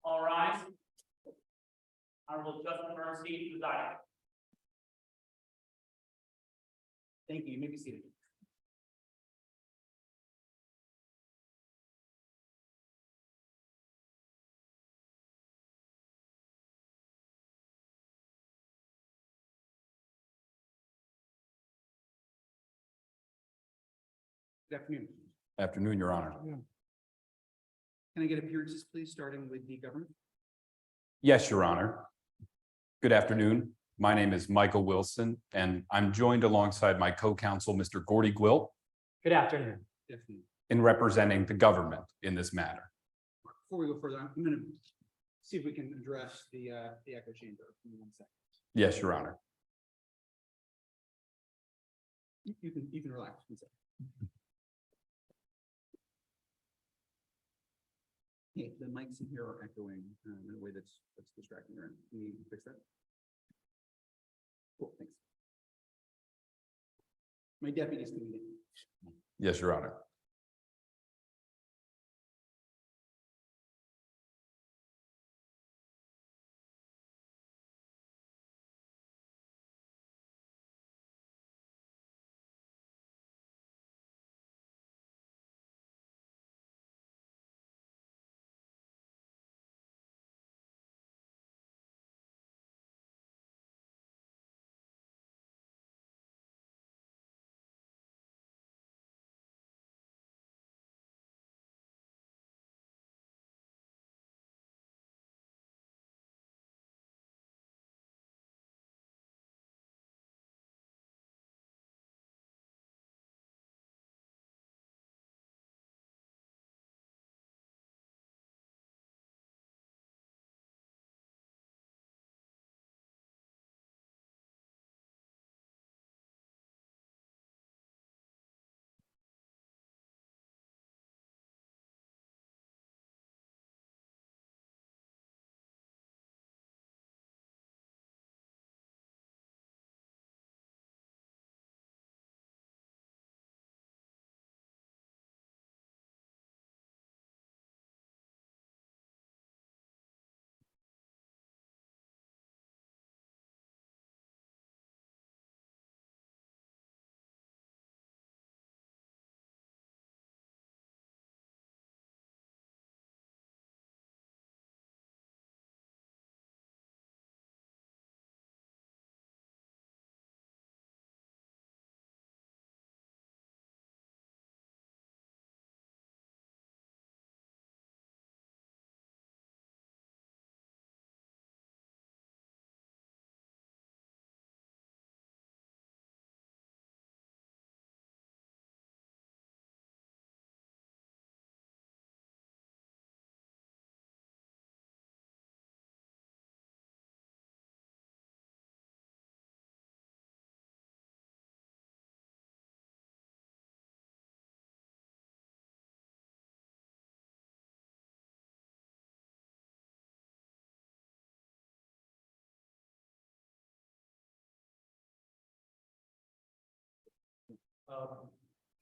All rise. Honorable Jackson Kunde, Josiah. Thank you. You may be seated. Good afternoon. Afternoon, Your Honor. Can I get appearances, please, starting with the government? Yes, Your Honor. Good afternoon. My name is Michael Wilson, and I'm joined alongside my co-counsel, Mr. Gordy Gwilt, Good afternoon. Definitely. in representing the government in this matter. Before we go further, I'm going to see if we can address the echo chamber. Give me 1 second. Yes, Your Honor. You can relax. 1 second. Hey, the mics in here are echoing in a way that's distracting. Can you fix that? Cool, thanks. My deputy's coming in. Yes, Your Honor.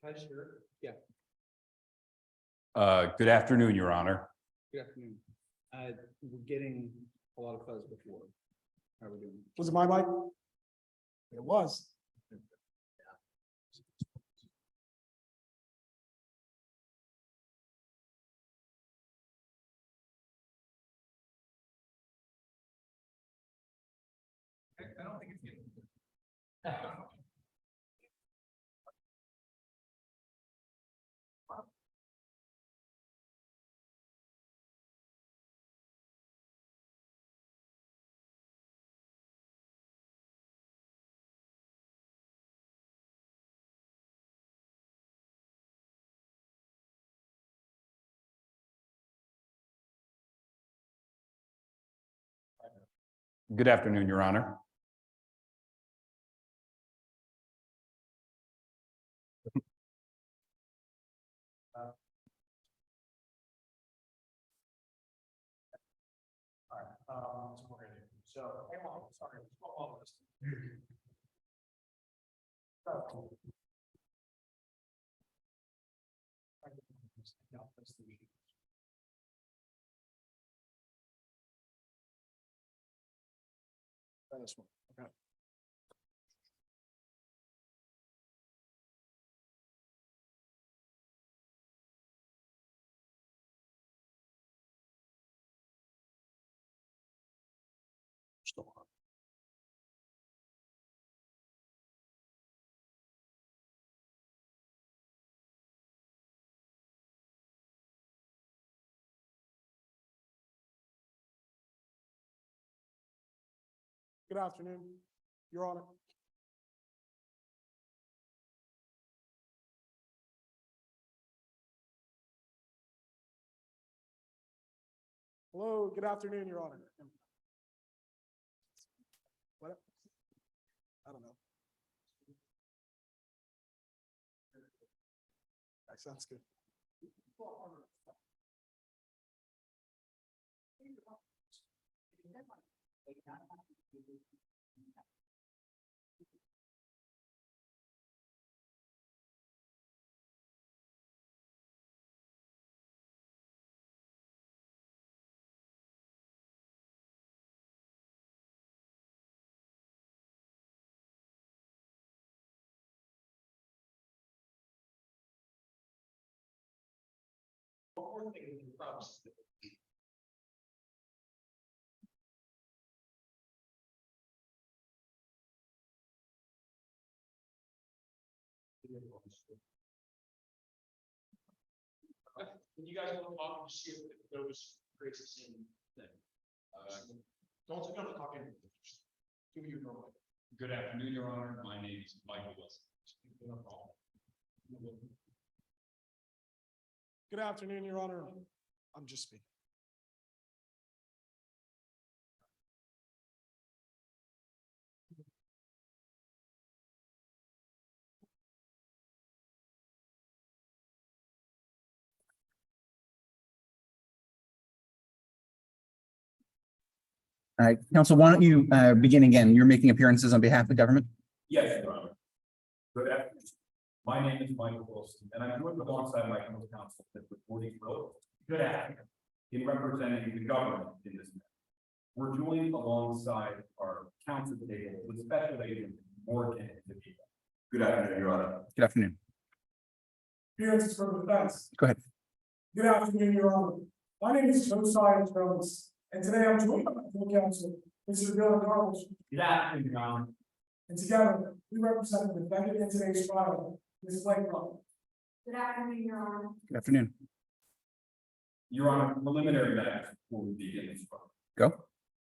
Tahj here. Yeah, Good afternoon, Your Honor. good afternoon. We're getting a lot of fuzz before. How are we doing? Was it my mic? It was. I don't think it's getting. Good afternoon, Your Honor. So we're gonna do. So, hang on, sorry, all of this. Try this one. Okay. Good afternoon, Your Honor. Hello, good afternoon, Your Honor. What? I don't know. That sounds good. Can you guys want to talk to see if those creates the same thing? Don't take up the talking. Give me your number. Good afternoon, Your Honor. My name is Michael Wilson. Good afternoon, Your Honor. I'm just speaking. All right, counsel, why don't you begin again? You're making appearances on behalf of the government? Yes, Your Honor. Good afternoon. My name is Michael Wilson, and I'm joined alongside my co-counsel, Mr. Woody Phillips. Good afternoon. In representing the government in this matter. We're joined alongside our counsel table with Special Agent Morgan. Good afternoon, Your Honor. Good afternoon. Appearances from the defense. Go ahead. Good afternoon, Your Honor. My name is Josiah, and today I'm joined by my co-counsel, Mr. Bill Carlos. Good afternoon, Your Honor. And together, we represent the defendant in today's trial, Ms. Lakebrook. Good afternoon, Your Honor. Good afternoon. Your Honor, preliminary matters before we begin this trial. Go.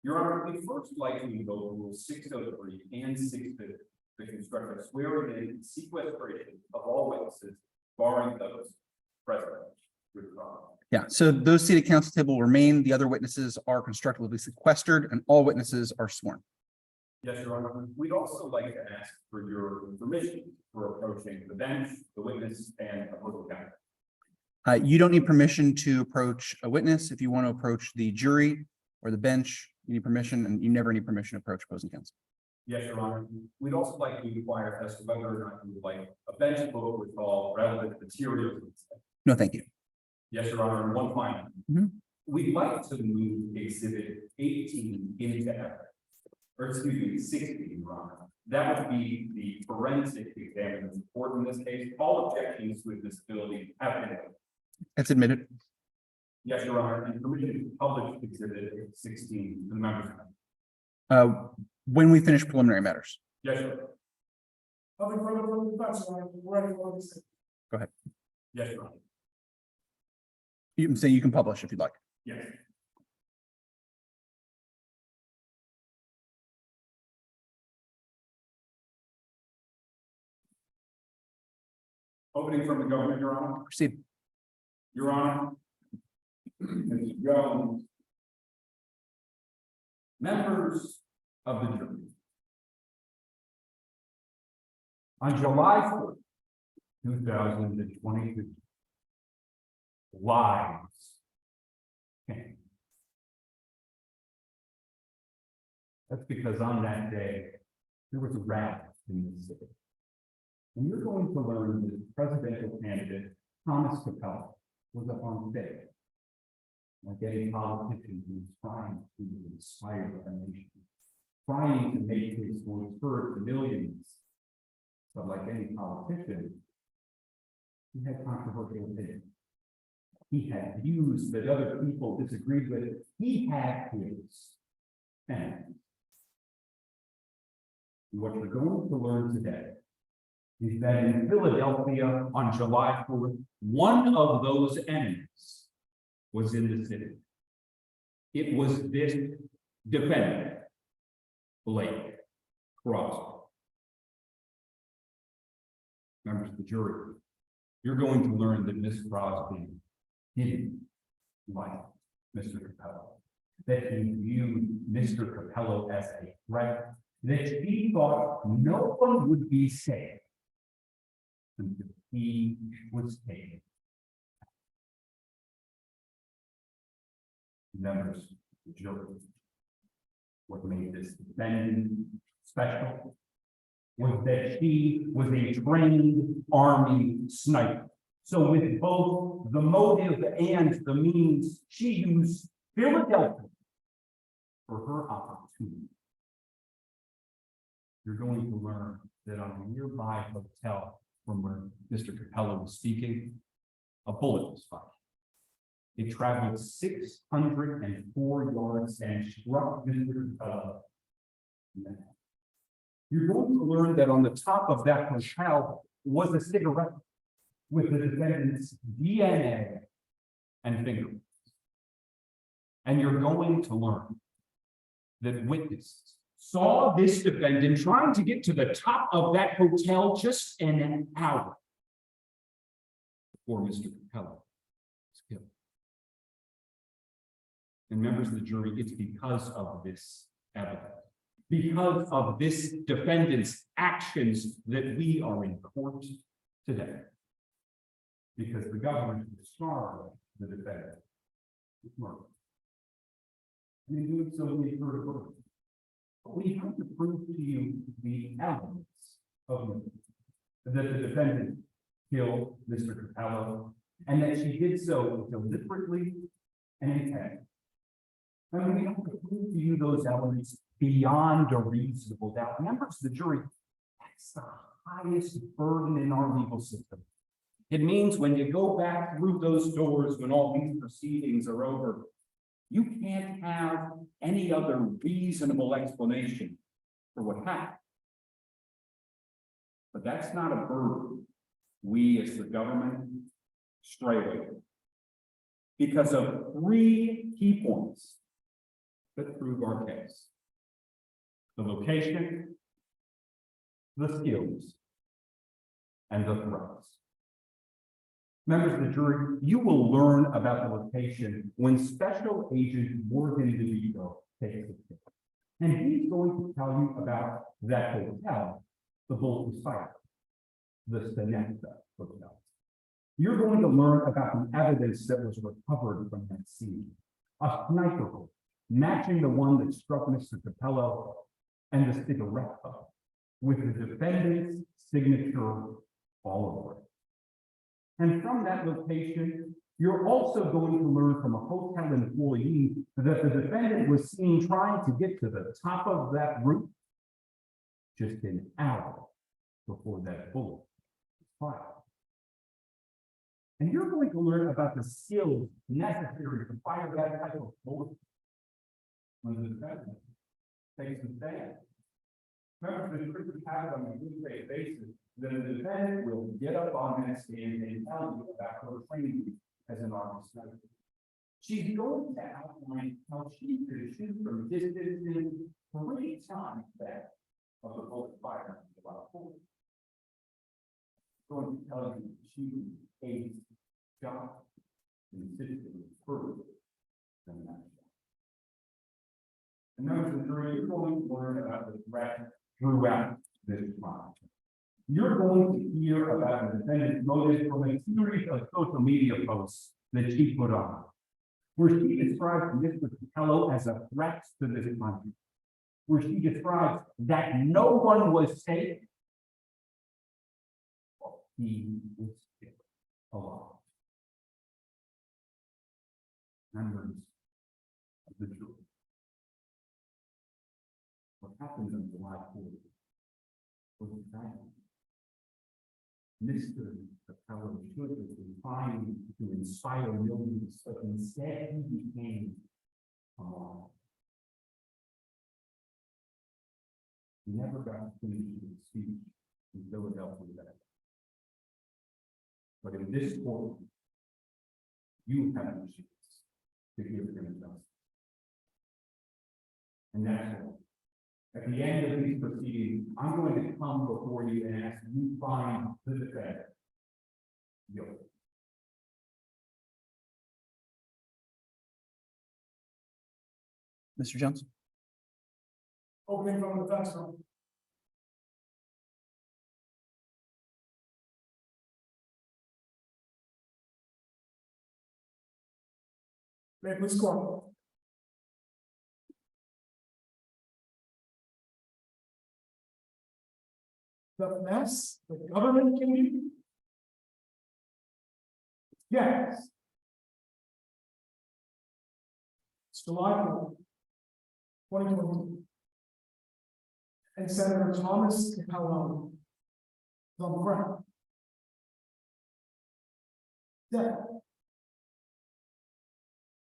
Your Honor, we first like to go over rules 603 and 650, which instruct a swearing in and sequestration of all witnesses, barring those present. Yeah, so those seated at council table remain. The other witnesses are constructively sequestered and all witnesses are sworn. Yes, Your Honor. We'd also like to ask for your permission for approaching the bench, the witness, and opposing counsel. You don't need permission to approach a witness. If you want to approach the jury or the bench, you need permission, and you never need permission to approach opposing counsel. Yes, Your Honor. We'd also like to inquire as to whether or not you would like a bench vote with all relevant materials. No, thank you. Yes, Your Honor. And one final. Mhm. We'd like to move exhibit 18 into evidence, or excuse me, 16, Your Honor. That would be the forensic examiner's report in this case. All objections to admissibility have been. It's admitted. Yes, Your Honor, and permission to publish exhibit 16 to the members. When we finish preliminary matters. Yes, Your Honor. Nothing further from the defense, Your Honor. We're ready for this. Go ahead. Yes, Your Honor. You can say you can publish if you'd like. Yes. Opening from the government, Your Honor. Proceed. Your Honor. Mr. Jones. Members of the jury. On July 4th, 2022. Lives came. That's because on that day, there was a rally in the city. And you're going to learn that the presidential candidate, Thomas Capella, was up on stage. Like any politician who's trying to inspire a nation. trying to make his voice heard to millions. But like any politician, he had controversial opinions. He had views that other people disagreed with. He had his. And what you're going to learn today is that in Philadelphia on July 4th, one of those enemies was in the city. It was this defendant, Blake Crosby. Members of the jury, you're going to learn that Miss Crosby didn't like Mr. Capello, that he viewed Mr. Capello as a threat, that he thought no one would be safe until he was taken. Members of the jury, what made this defendant special was that she was a trained Army sniper. So with both the motive and the means, she used Philadelphia for her opportunity. You're going to learn that on a nearby hotel from where Mr. Capello was speaking, a bullet was fired. It traveled 604 yards and struck Mr. Capello. You're going to learn that on the top of that hotel was a cigarette with the defendant's DNA and fingerprints. And you're going to learn that witnesses saw this defendant trying to get to the top of that hotel just an hour before Mr. Capello was killed. And members of the jury, it's because of this evidence, because of this defendant's actions that we are in court today. Because the government is charged the defendant with murder. And in doing so, we heard a word. But we have to prove to you the elements of murder. That the defendant killed Mr. Capello, and that she did so deliberately and intentionally. And we have to prove to you those elements beyond a reasonable doubt. Members of the jury, that's the highest burden in our legal system. It means when you go back through those doors, when all these proceedings are over, you can't have any other reasonable explanation for what happened. But that's not a burden we as the government stray away from, because of three key points that prove our case: the location, the skills, and the threats. Members of the jury, you will learn about the location when Special Agent Morgan DeVito takes the case. And he's going to tell you about that hotel the bullet was fired, the Sonesta Hotel. You're going to learn about the evidence that was recovered from that scene. A sniper bullet matching the one that struck Mr. Capello, and the cigarette butt with the defendant's signature all over it. And from that location, you're also going to learn from a hotel employee that the defendant was seen trying to get to the top of that roof just an hour before that bullet was fired. And you're going to learn about the skills necessary to fire that type of bullet when the defendant takes the stand. Remember, the truth have it on a good faith basis, that a defendant will get up on that stand and tell you about her training as an Army sniper. She's going to outline how she could shoot from distances 3 times that of the bullet fired about 4. Going to tell you she aced shot consistently further than that shot. And members of the jury, you're going to learn about the threat throughout this trial. You're going to hear about the defendant's motive from a series of social media posts that she put on, where she describes Mr. Capello as a threat to this country, where she describes that no one was safe. Well, he was still alive. Members of the jury, what happened on July 4th was exactly. Mr. Capello should have been trying to inspire millions, but instead he became a mob. He never got to finish his speech in Philadelphia that day. But in this court, you have the chance to give him justice. And that's all. At the end of these proceedings, I'm going to come before you and ask you to find the defendant guilty. Mr. Jones? Opening from the defense room. May it please call. The mess the government can do? Yes. It's July 4th, 2022. And Senator Thomas Capello is on the ground. Dead.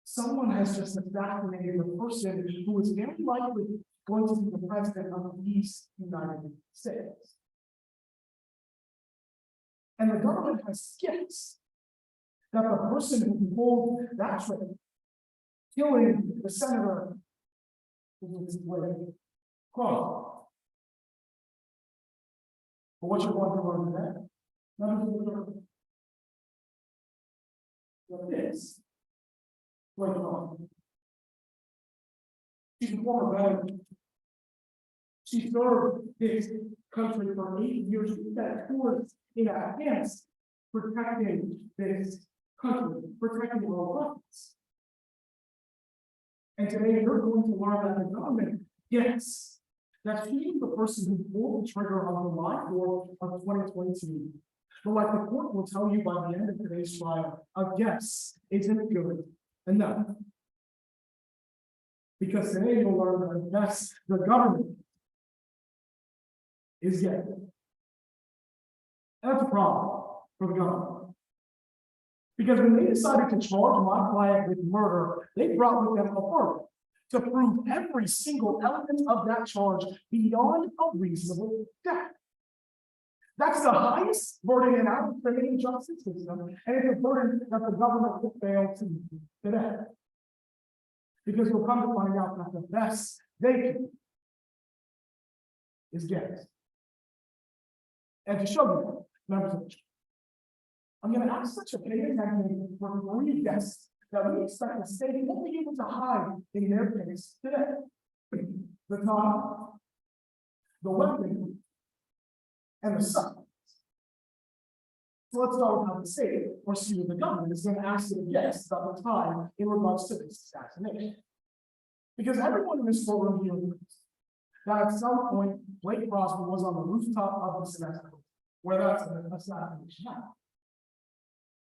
Someone has just assassinated the person who is very likely going to be the president of these United States. And the government has skipped that the person who pulled that trigger, killing the senator, was cross. But what you're going to learn today, what is going on. She's a former veteran. She served this country for 8 years. She spent tours in Afghanistan protecting this country, protecting our lives. And today you're going to learn that the government gets that she is the person who pulled the trigger on July 4th of 2022. But like the court will tell you by the end of today's trial, a guess isn't good enough. Because today you'll learn that that's the government is getting. That's a problem for the government. Because when they decided to charge my client with murder, they brought with them a verdict to prove every single element of that charge beyond a reasonable doubt. That's the highest burden in our criminal justice system, and it's a burden that the government will fail to meet today. Because we'll come to find out that the best they can do is guess. And to show you that, members of the church, I'm going to ask such a pay attention for 3 guests that we expect the state won't be able to hide in their case today. The time, the weapon, and the substance. So let's start with how the state, or the government, is going to ask you to guess about the time in regards to this assassination. Because everyone in this courtroom here knows that at some point, Blake Crosby was on the rooftop of the semester, where that's an assassination happened.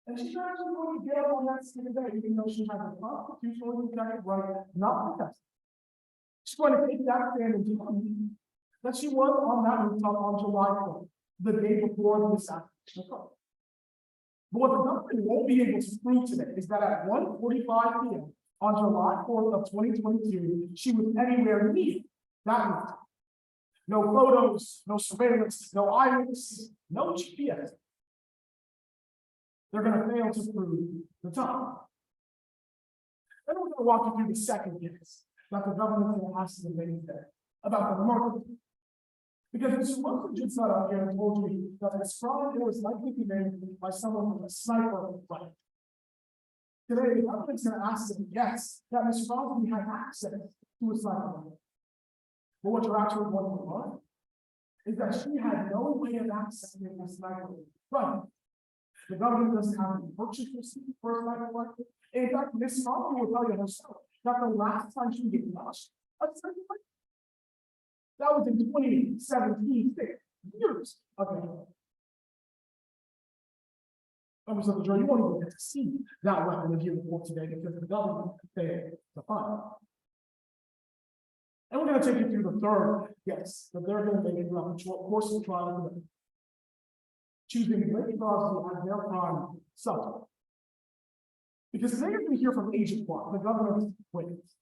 And she's actually going to get up on that stage today, even though she has a constitutionally protected right not to test. She's going to take that stand and tell me that she was on that rooftop on July 4th, the day before the assassination occurred. But what the government won't be able to prove today is that at 1:45 p.m. on July 4th of 2022, she was anywhere near that rooftop. No photos, no surveillance, no eyewitnesses, no GPS. They're going to fail to prove the time. Then we're going to walk you through the second guess that the government will ask you to make today about the murder. Because Mr. Wilson just got up here and told you that this crime was likely to be made by someone with a sniper rifle. Today, the government's going to ask them to guess that Ms. Crosby had access to a sniper rifle. But what you're actually going to learn is that she had no way of accessing a sniper rifle. The government doesn't have any purchase receipt for a sniper rifle. In fact, Ms. Crosby will tell you herself that the last time she get launched a sniper rifle, that was in 2017, 6 years ago. Members of the jury, you won't even get to see that weapon if you report today because the government failed to find it. And we're gonna take you through the third, yes, that they're gonna make it throughout the course of the trial. Choosing Blake Crosby as their prime subject. Because today you're gonna hear from Agent Clark, the governor's witness.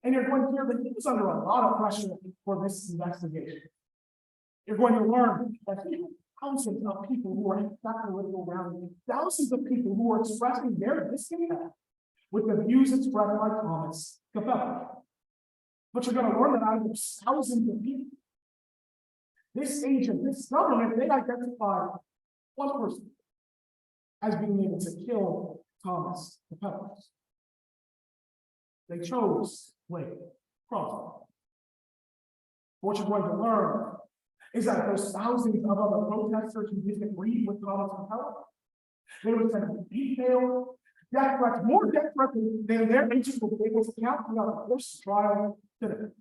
And you're going to hear that he was under a lot of pressure for this investigation. You're going to learn that he had thousands of people who are political rallying, thousands of people who are expressing their discontent with the views expressed by Thomas Capella. But you're going to learn that out of those thousands of people, this agent, this government, they identified one person as being able to kill Thomas Capella. They chose Blake Crosby. What you're going to learn is that those thousands of other protesters who didn't agree with Thomas Capella, they were sent detailed death threats, more death threats than their agents will be able to count throughout the first trial today.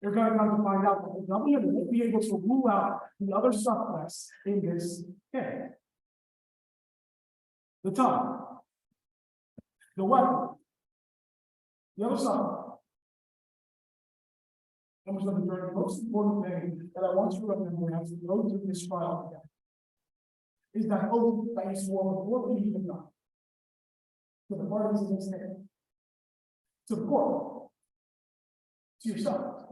You're going to come to find out that the government won't be able to rule out the other suspects in this case. The time, the weapon, the other side. And which is the very most important thing that I want you to remember as we go through this trial together, is that oath that you swore before we even got to the parties in this case, to the court, to yourself,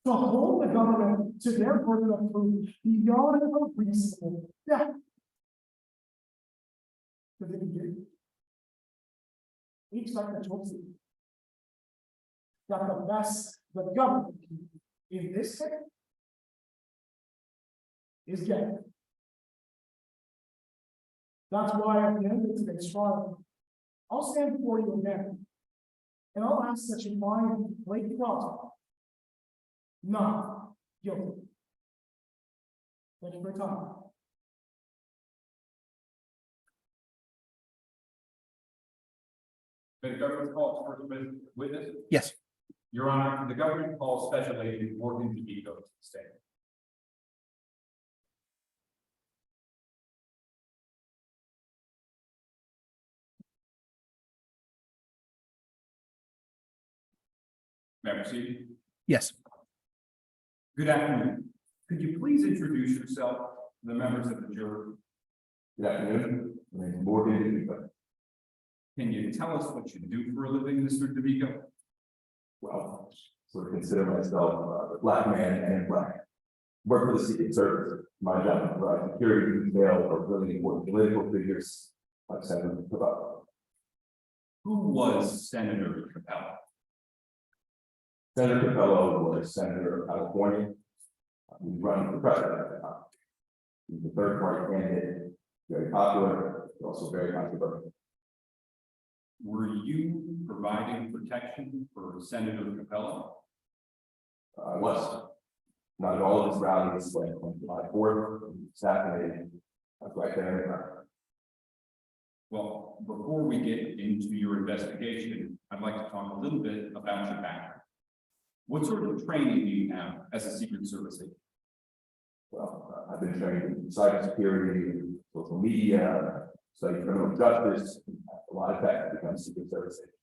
to hold the government to their burden of proof beyond a reasonable doubt. Because if you do, we expect that you'll see that the best the government can do in this case is getting. That's why at the end of today's trial, I'll stand before you again, and I'll ask that you find Blake Crosby not guilty. Thank you for your time. The government calls for the witness. Yes. Your Honor, the government calls Special Agent Morgan DeVito to the stand. May I proceed? Yes. Good afternoon. Could you please introduce yourself to the members of the jury? Good afternoon. My name is Morgan DeVito. Can you tell us what you do for a living, Mr. DeVito? Well, sort of consider myself a black man and black. Work for the Secret Service. My job is to provide security detail for really important political figures like Senator Capella. Who was Senator Capella? Senator Capella was Senator of California. He was running for president at the time. He was the third party candidate, very popular, but also very controversial. Were you providing protection for Senator Capella? I was. Not at all of his rallies, but on July 4th, assassinated. I was right there in the crowd. Well, before we get into your investigation, I'd like to talk a little bit about your background. What sort of training do you have as a Secret Service agent? Well, I've been trained in cybersecurity, social media, studied criminal justice, a lot of that to become Secret Service agent.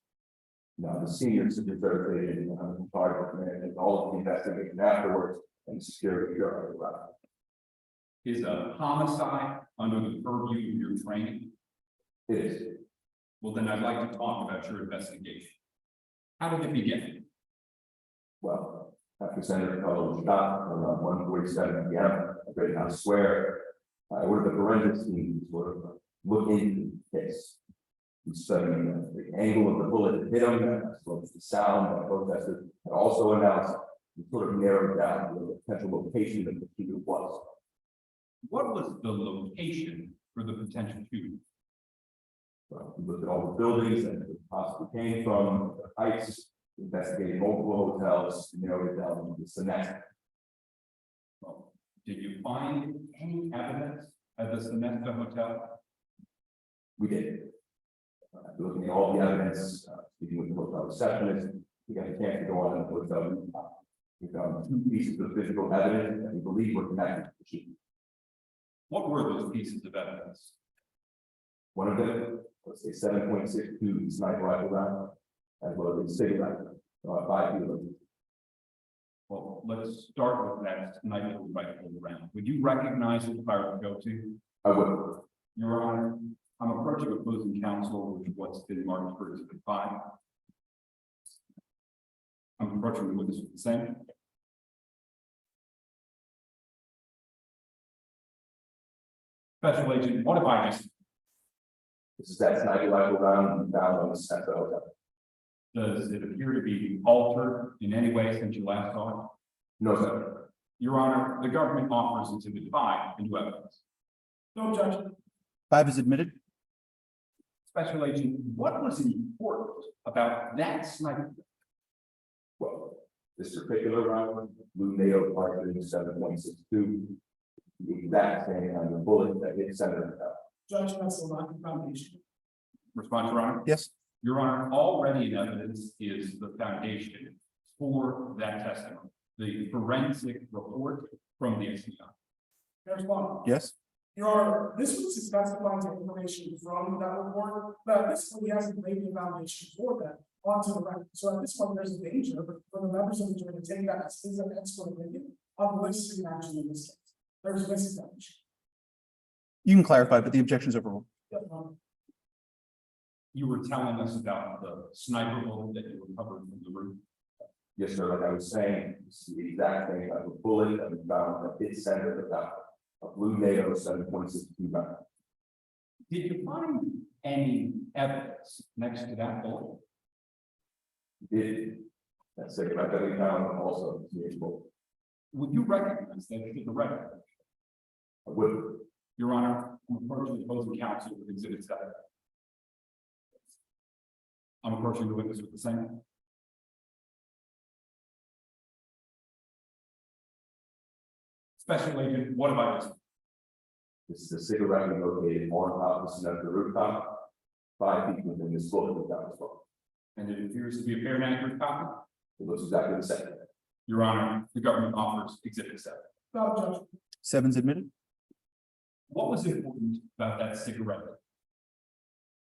Now, I'm the senior Secret Service agent, and I'm in charge of managing all of the investigation afterwards and security bureau. Is a homicide under the purview of your training? It is. Well, then I'd like to talk about your investigation. How did it begin? Well, after Senator Capella was shot around 1:47 p.m. at Great House Square, I ordered the forensics team to sort of look into the case. We studied the angle of the bullet that hit him, as well as the sound that protested, and also announced and sort of narrowed down the potential location of the shooter was. What was the location for the potential shooting? We looked at all the buildings that it possibly came from, the heights, investigated multiple hotels, narrowed it down to the next. Well, did you find any evidence at the Sonesta Hotel? We did. Looking at all the evidence, speaking with the hotel receptionist, we got a chance to go on in the hotel. We found 2 pieces of physical evidence that we believe were connected to the shooting. What were those pieces of evidence? One of them was a 7.62 sniper rifle round, as well as a cigarette 5 people. Well, let's start with that sniper rifle round. Would you recognize it if I were to go to? I would. Your Honor, I'm approaching opposing counsel with what's been marked for exhibit 5. I'm approaching the witness with the same. Special Agent, what have I just, This is that sniper rifle round found on the set of the hotel. does it appear to be altered in any way since you last saw it? No, sir. Your Honor, the government offers exhibit 5 into evidence. No, Judge. 5 is admitted. Special Agent, what was important about that sniper? Well, this particular round, blue NATO cartridge 7.62. The exact same kind of bullet that hit Senator Powell. Judge, that's a lack of foundation. Response, Your Honor? Yes. Your Honor, already in evidence is the foundation for that testimony, the forensic report from the SCI. There's one. Yes. Your Honor, this was testifying to information from that report, but at this point, he hasn't laid the foundation for that onto the record. So at this point, there's a danger for the members of the jury to take that as an expert opinion on the listening action in this case. There's misinformation. You can clarify, but the objection is overruled. Yes, Your Honor. You were telling us about the sniper bullet that you recovered from the roof. Yes, sir. Like I was saying, it's the exact same type of bullet that we found that hit Senator Powell. A blue NATO 7.62 round. Did you find any evidence next to that bullet? Did that cigarette that we found also is bullet. Would you recognize that to the record? I would. Your Honor, I'm approaching the opposing counsel with exhibit 7. I'm approaching the witness with the same. Special Agent, what have I just? This is a cigarette we located on top of the Senator rooftop. 5 feet within this bullet we found as well. And it appears to be a fair and accurate copy. It looks exactly the same. Your Honor, the government offers exhibit 7. No, Judge. 7 is admitted. What was important about that cigarette?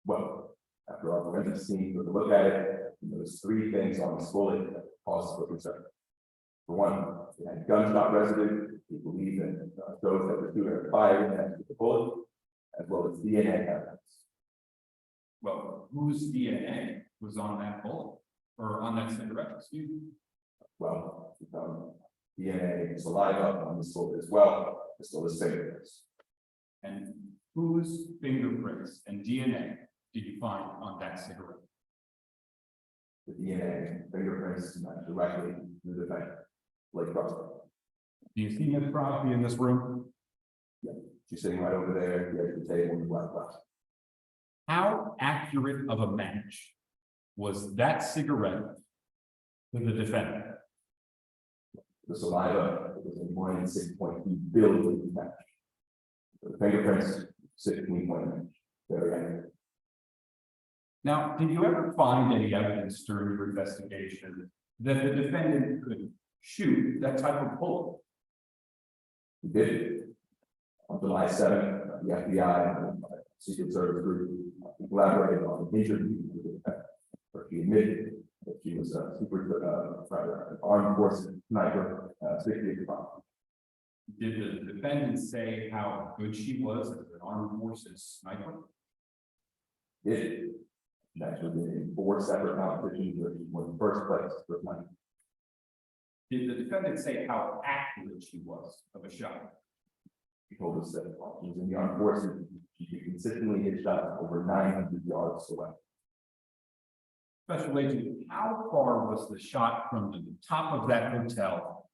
Well, after our forensic team took a look at it, there was 3 things on this bullet that caused us for concern. For one, it had gunshot residue. We believe that those that were shooting fired with the bullet, as well as DNA evidence. Well, whose DNA was on that bullet or on that cigarette? Excuse me. Well, we found DNA and saliva on this bullet as well, as well as fingerprints. And whose fingerprints and DNA did you find on that cigarette? The DNA and fingerprints match directly to the defendant, Blake Crosby. Do you see Ms. Crosby in this room? She's sitting right over there, the edge of the table in the black box. How accurate of a match was that cigarette to the defendant? The saliva was a 1.6.2 billion match. The fingerprints, 16 point match. Very accurate. Now, did you ever find any evidence during your investigation that the defendant could shoot that type of bullet? We did. On July 7th, the FBI and Secret Service group collaborated on an interview with the defendant, where she admitted that she was a an armed forces sniper, 65. Did the defendant say how good she was as an armed forces sniper? Did. She actually did in 4 separate competitions where she won first place for money. Did the defendant say how accurate she was of a shot? She told us that while she was in the armed forces, she could consistently hit shots over 900 yards away. Special Agent, how far was the shot from the top of that hotel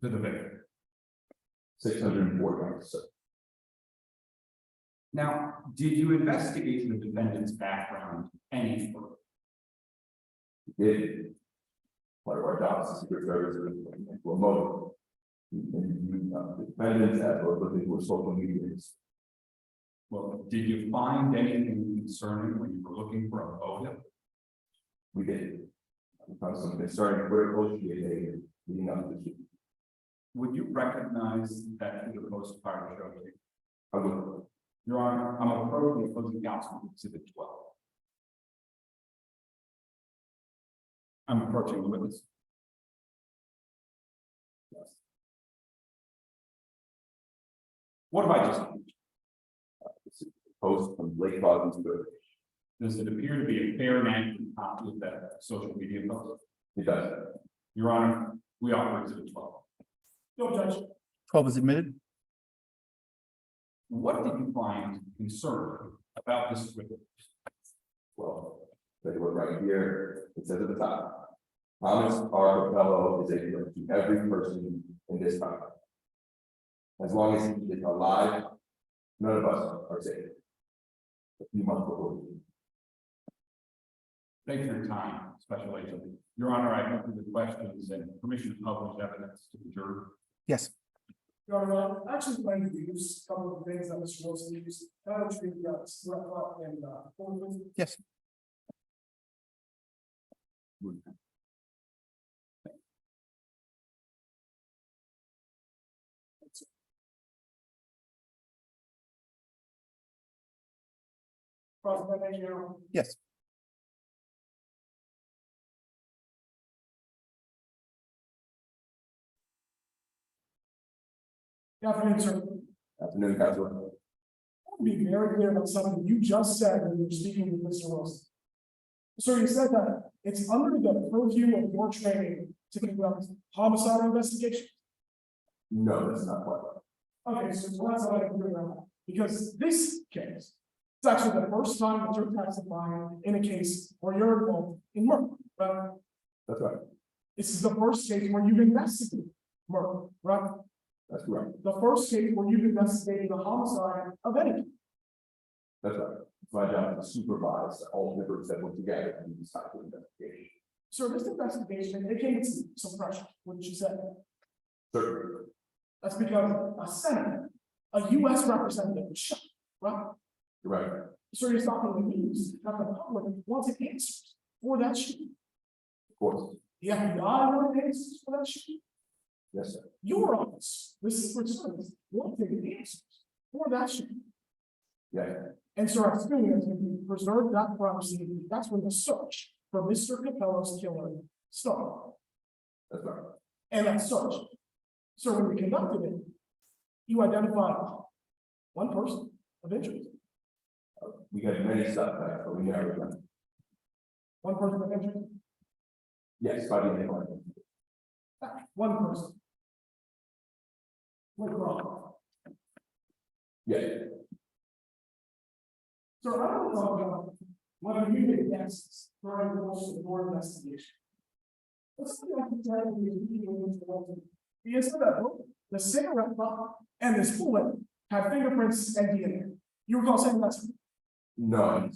to the victim? 604 yards, sir. Now, did you investigate the defendant's background any further? We did. Part of our job as a Secret Service is into a motive. We interviewed the defendants as well as looking for social media. Well, did you find anything concerning when you were looking for a motive? We did. We found some concerning critical she had made leading up to the shooting. Would you recognize that in the post-fire show? I would. Your Honor, I'm approaching the opposing counsel to exhibit 12. I'm approaching the witness. What have I just done? Post from Lake Crosby's good. Does it appear to be a fair and accurate copy of that social media post? It does. Your Honor, we offer exhibit 12. No, Judge. 12 is admitted. What did you find concerning about this witness? Well, they were right here. It says at the top. Thomas R. Capello is a threat to every person in this country. As long as he is alive, none of us are safe. A few months before. Thank you for your time, Special Agent. Your Honor, I have the questions and permission to publish evidence to the jury. Yes. Your Honor, I actually plan to use a couple of things that Mr. Wilson used. And Yes. Yes. Good afternoon, sir. Afternoon, Counselor. I want to be very clear about something you just said when you were speaking with Mr. Wilson. So you said that it's under the purview of your training to conduct homicide investigation. No, that's not quite right. Okay, so that's what I can figure out. Because this case, it's actually the first time that you're testifying in a case where you're involved in murder. Right? That's right. This is the first case where you've investigated murder, right? That's correct. The first case where you've investigated the homicide of anyone. That's right. It's my job to supervise all the groups that work together and do this type of investigation. So this investigation, it came with some pressure, wouldn't you say? Certainly. That's because a senator, a US representative was shot, right? You're right. So you're talking the news that the public wanted answers for that shooting. Of course. The FBI wanted answers for that shooting. Yes, sir. Your office, the Secret Service, wanted answers for that shooting. Yeah. And so as soon as you preserve that privacy, that's when the search for Mr. Capello's killer started. That's right. And that search. So when we conducted it, you identified one person of interest. We got many suspects, but we never done. One person of interest. Yes, by the end of One person. What wrong? Yeah. So I want to talk about whether you made guesses during the course of the board investigation. Let's say I can tell you the incident, the cigarette butt and this bullet had fingerprints and DNA. You recall saying that's No,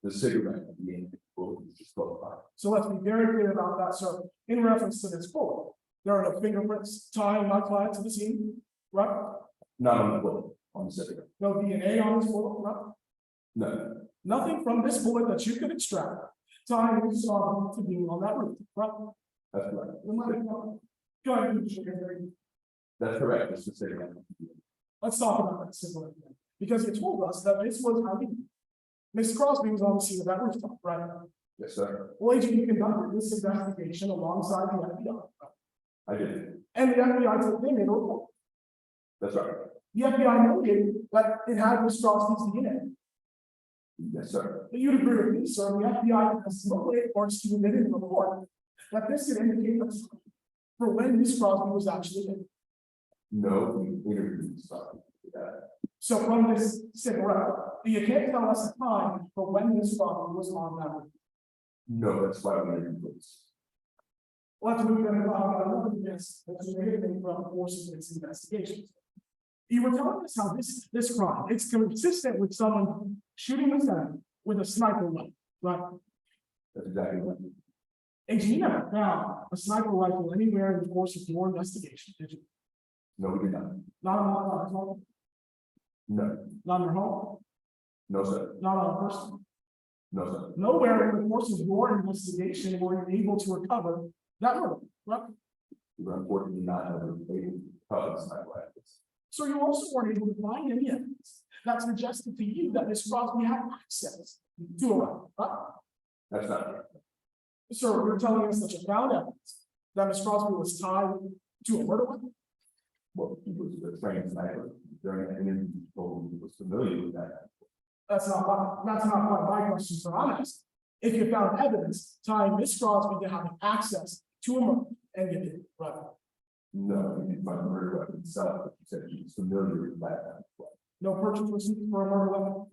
the cigarette at the end will be disqualified. so let's be very clear about that. So in reference to this bullet, there are no fingerprints tying my client to the scene, right? Not on the bullet, on the cigarette. No DNA on this bullet, right? No, Nothing from this bullet that you could extract tying this saw to being on that roof, right? that's correct. Go ahead, Mr. That's correct, it's the cigarette. Let's talk about that cigarette again, because it told us that this was how Miss Crosby was on the scene of that rooftop, right? Yes, sir. Well, agent, you conducted this investigation alongside the FBI. I did. And the FBI took they made a report. That's right. The FBI noted that it had Miss Crosby's DNA. Yes, sir. But you'd agree with me, sir, the FBI has noted or submitted a report that this could indicate for when Miss Crosby was actually in. No, we interviewed something. So from this cigarette, you can't tell us a time for when Miss Crosby was on that roof. No, that's why we interviewed this. Let's move on about another guess that's related from the course of this investigation. You were telling us how this crime, it's consistent with someone shooting the gun with a sniper rifle, right? That's exactly right. And you never found a sniper rifle anywhere in the course of your investigation, did you? No, we did not. Not on a home, No, not in your home, no, sir. not on a person. No, sir. Nowhere in the course of your investigation were you able to recover that murder, right? We were unfortunately not able to cover sniper rifles. So you also weren't able to find any evidence that suggested to you that Miss Crosby had access to a rifle, right? That's not right. Sir, you're telling us that you found evidence that Ms. Crosby was tied to a murder weapon? Well, he was a trained sniper during an interview, he told me he was familiar with that. That's not what my question, sir. I'm asking. If you found evidence tying Ms. Crosby to having access to a murder, and you did, right? No, he didn't find the murder weapon himself, but he said he was familiar with that. No purchase receipt for a murder weapon?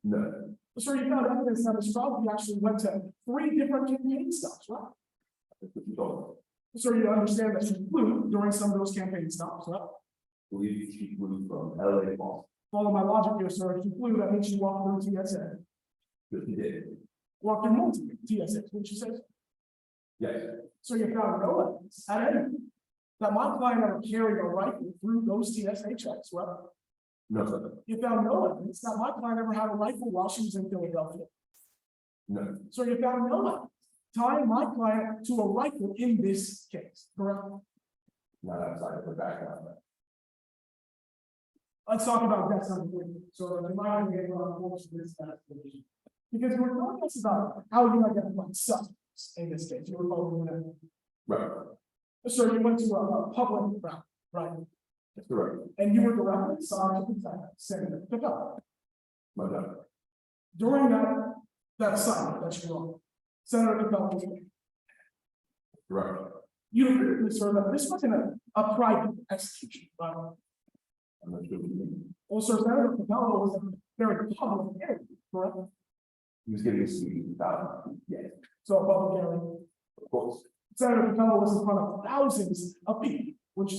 No, Sir, you found evidence that Ms. Crosby actually went to 3 different campaign stops, right? that's what he told me. Sir, you understand that she flew during some of those campaign stops, right? I believe she flew from LA to Boston, Follow my logic here, sir. If she flew, that means she walked through TSA. but he did. Walked through multiple TSA, wouldn't you say? Yes, So you found no evidence at any point that my client ever carried a rifle through those TSA checks, well, no, sir. you found no evidence that my client ever had a rifle while she was in Philadelphia. No, So you found no evidence tying my client to a rifle in this case, correct? not outside of the background. Let's talk about that something. So the mind get on this investigation. Because we're talking about how you identify suspects in this case. You were calling that. Right, So you went to a public route, right? that's correct. And you were directly assigned to protect Senator Capella. My God, During that assignment that you were on, Senator Capella was there. correct. You agreed with me, sir, that this wasn't a private execution, right? I'm not sure what you mean. Well, sir, Senator Capella was a very public area, correct? He was giving a speech about, yes, So a public area. of course, Senator Capella was in front of thousands of people, which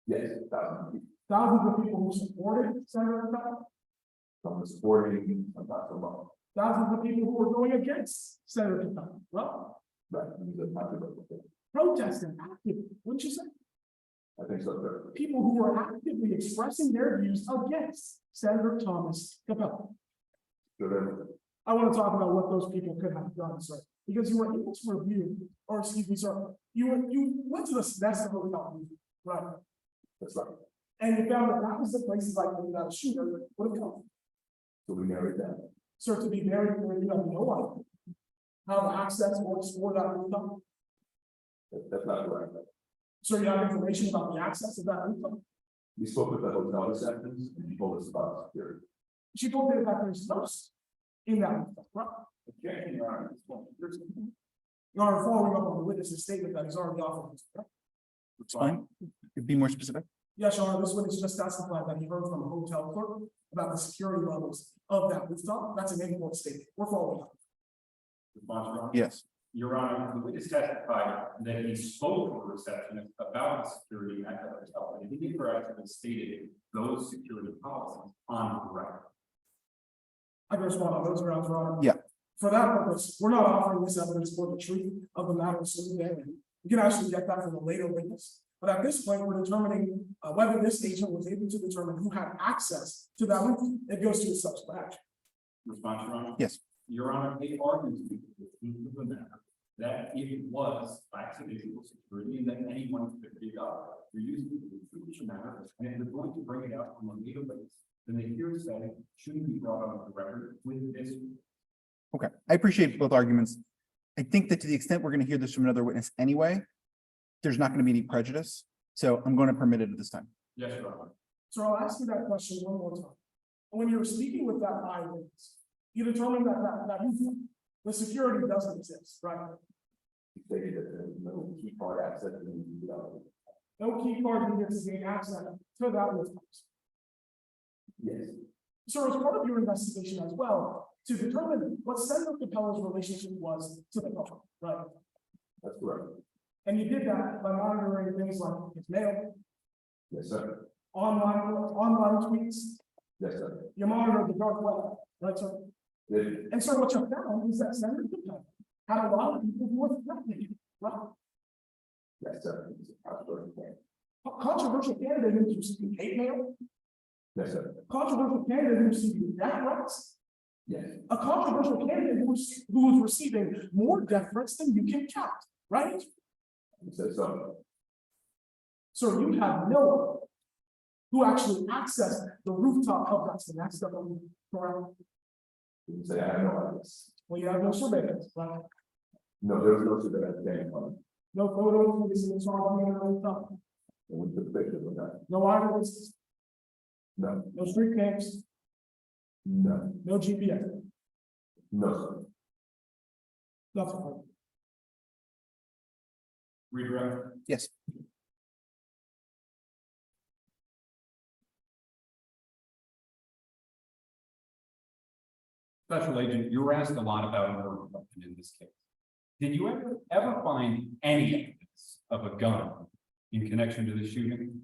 yes, thousands. thousands of people who supported Senator Capella, Some supporting, some not so much. thousands of people who were going against Senator Capella, well, Right, he was a controversial thing. protesting actively, wouldn't you say? I think so, sir. People who were actively expressing their views against Senator Thomas Capella. So then, I want to talk about what those people could have done, sir, because you were able to review, or excuse me, sir, you went to the Nesta Hotel, right? that's right. And you found that was the places like that a shooter would have come. So we narrowed it down. Sir, to be very clear, you have no idea how the access works for that rooftop. That's not correct. So you have information about the access of that rooftop. We spoke with the hotel receptions and he told us about security. She told me that there's no in that rooftop, right? Objection, Your Honor. You are following up on the witness's statement that he's already offered. Right? It's fine. Be more specific. Yes, Your Honor, this witness just testified that he heard from a hotel clerk about the security levels of that rooftop. That's an in-court statement. We're following up. Response, Your Honor. Yes. Your Honor, the witness testified that he spoke to a receptionist about the security at the hotel, and he correctly stated those security policies on the record. I can respond on those grounds, Your Honor. Yeah. For that purpose, we're not offering this evidence for the truth of the matter assumed there. You can actually get that from a later witness. But at this point, we're determining whether this agent was able to determine who had access to that room. It goes to a subsequent action. Response, Your Honor. Yes. Your Honor, it argues with the matter that it was accidental security and that anyone could pick up. You're using the Prosecution matter, and if you're going to bring it up on a later basis, then the hearsay shouldn't be brought on the record with this. Okay. I appreciate both arguments. I think that to the extent we're going to hear this from another witness anyway, there's not going to be any prejudice. So I'm going to permit it at this time. Yes, Your Honor. So I'll ask you that question one more time. When you were speaking with that eyewitness, you determined that the security doesn't exist, right? He stated that there was no key card access to the hotel. No key card needed to gain access to that rooftop. Yes, So as part of your investigation as well, to determine what Senator Capella's relationship was to the public, right? that's correct. And you did that by monitoring things like his mail, Yes, sir. online tweets, Yes, sir. you monitored the dark web, right, sir? Yes, And so what you found is that Senator Capella had a lot of people who were threatening him, right? yes, sir. It's a controversial thing. A controversial candidate who's receiving hate mail, Yes, sir. controversial candidate who's receiving death threats, Yes, a controversial candidate who was receiving more death threats than you can count, right? he said so. So you have no one who actually accessed the rooftop of that semester, correct? He said, I have no idea. Well, you have no surveillance, right? No, there was no surveillance camera. No photos, this is all on the internet, And we took pictures of that. no eyewitnesses, No, no street cams, no, no GPS, no, sir. nothing. Redirect. Yes. Special Agent, you were asked a lot about murder weapon in this case. Did you ever find any evidence of a gun in connection to the shooting?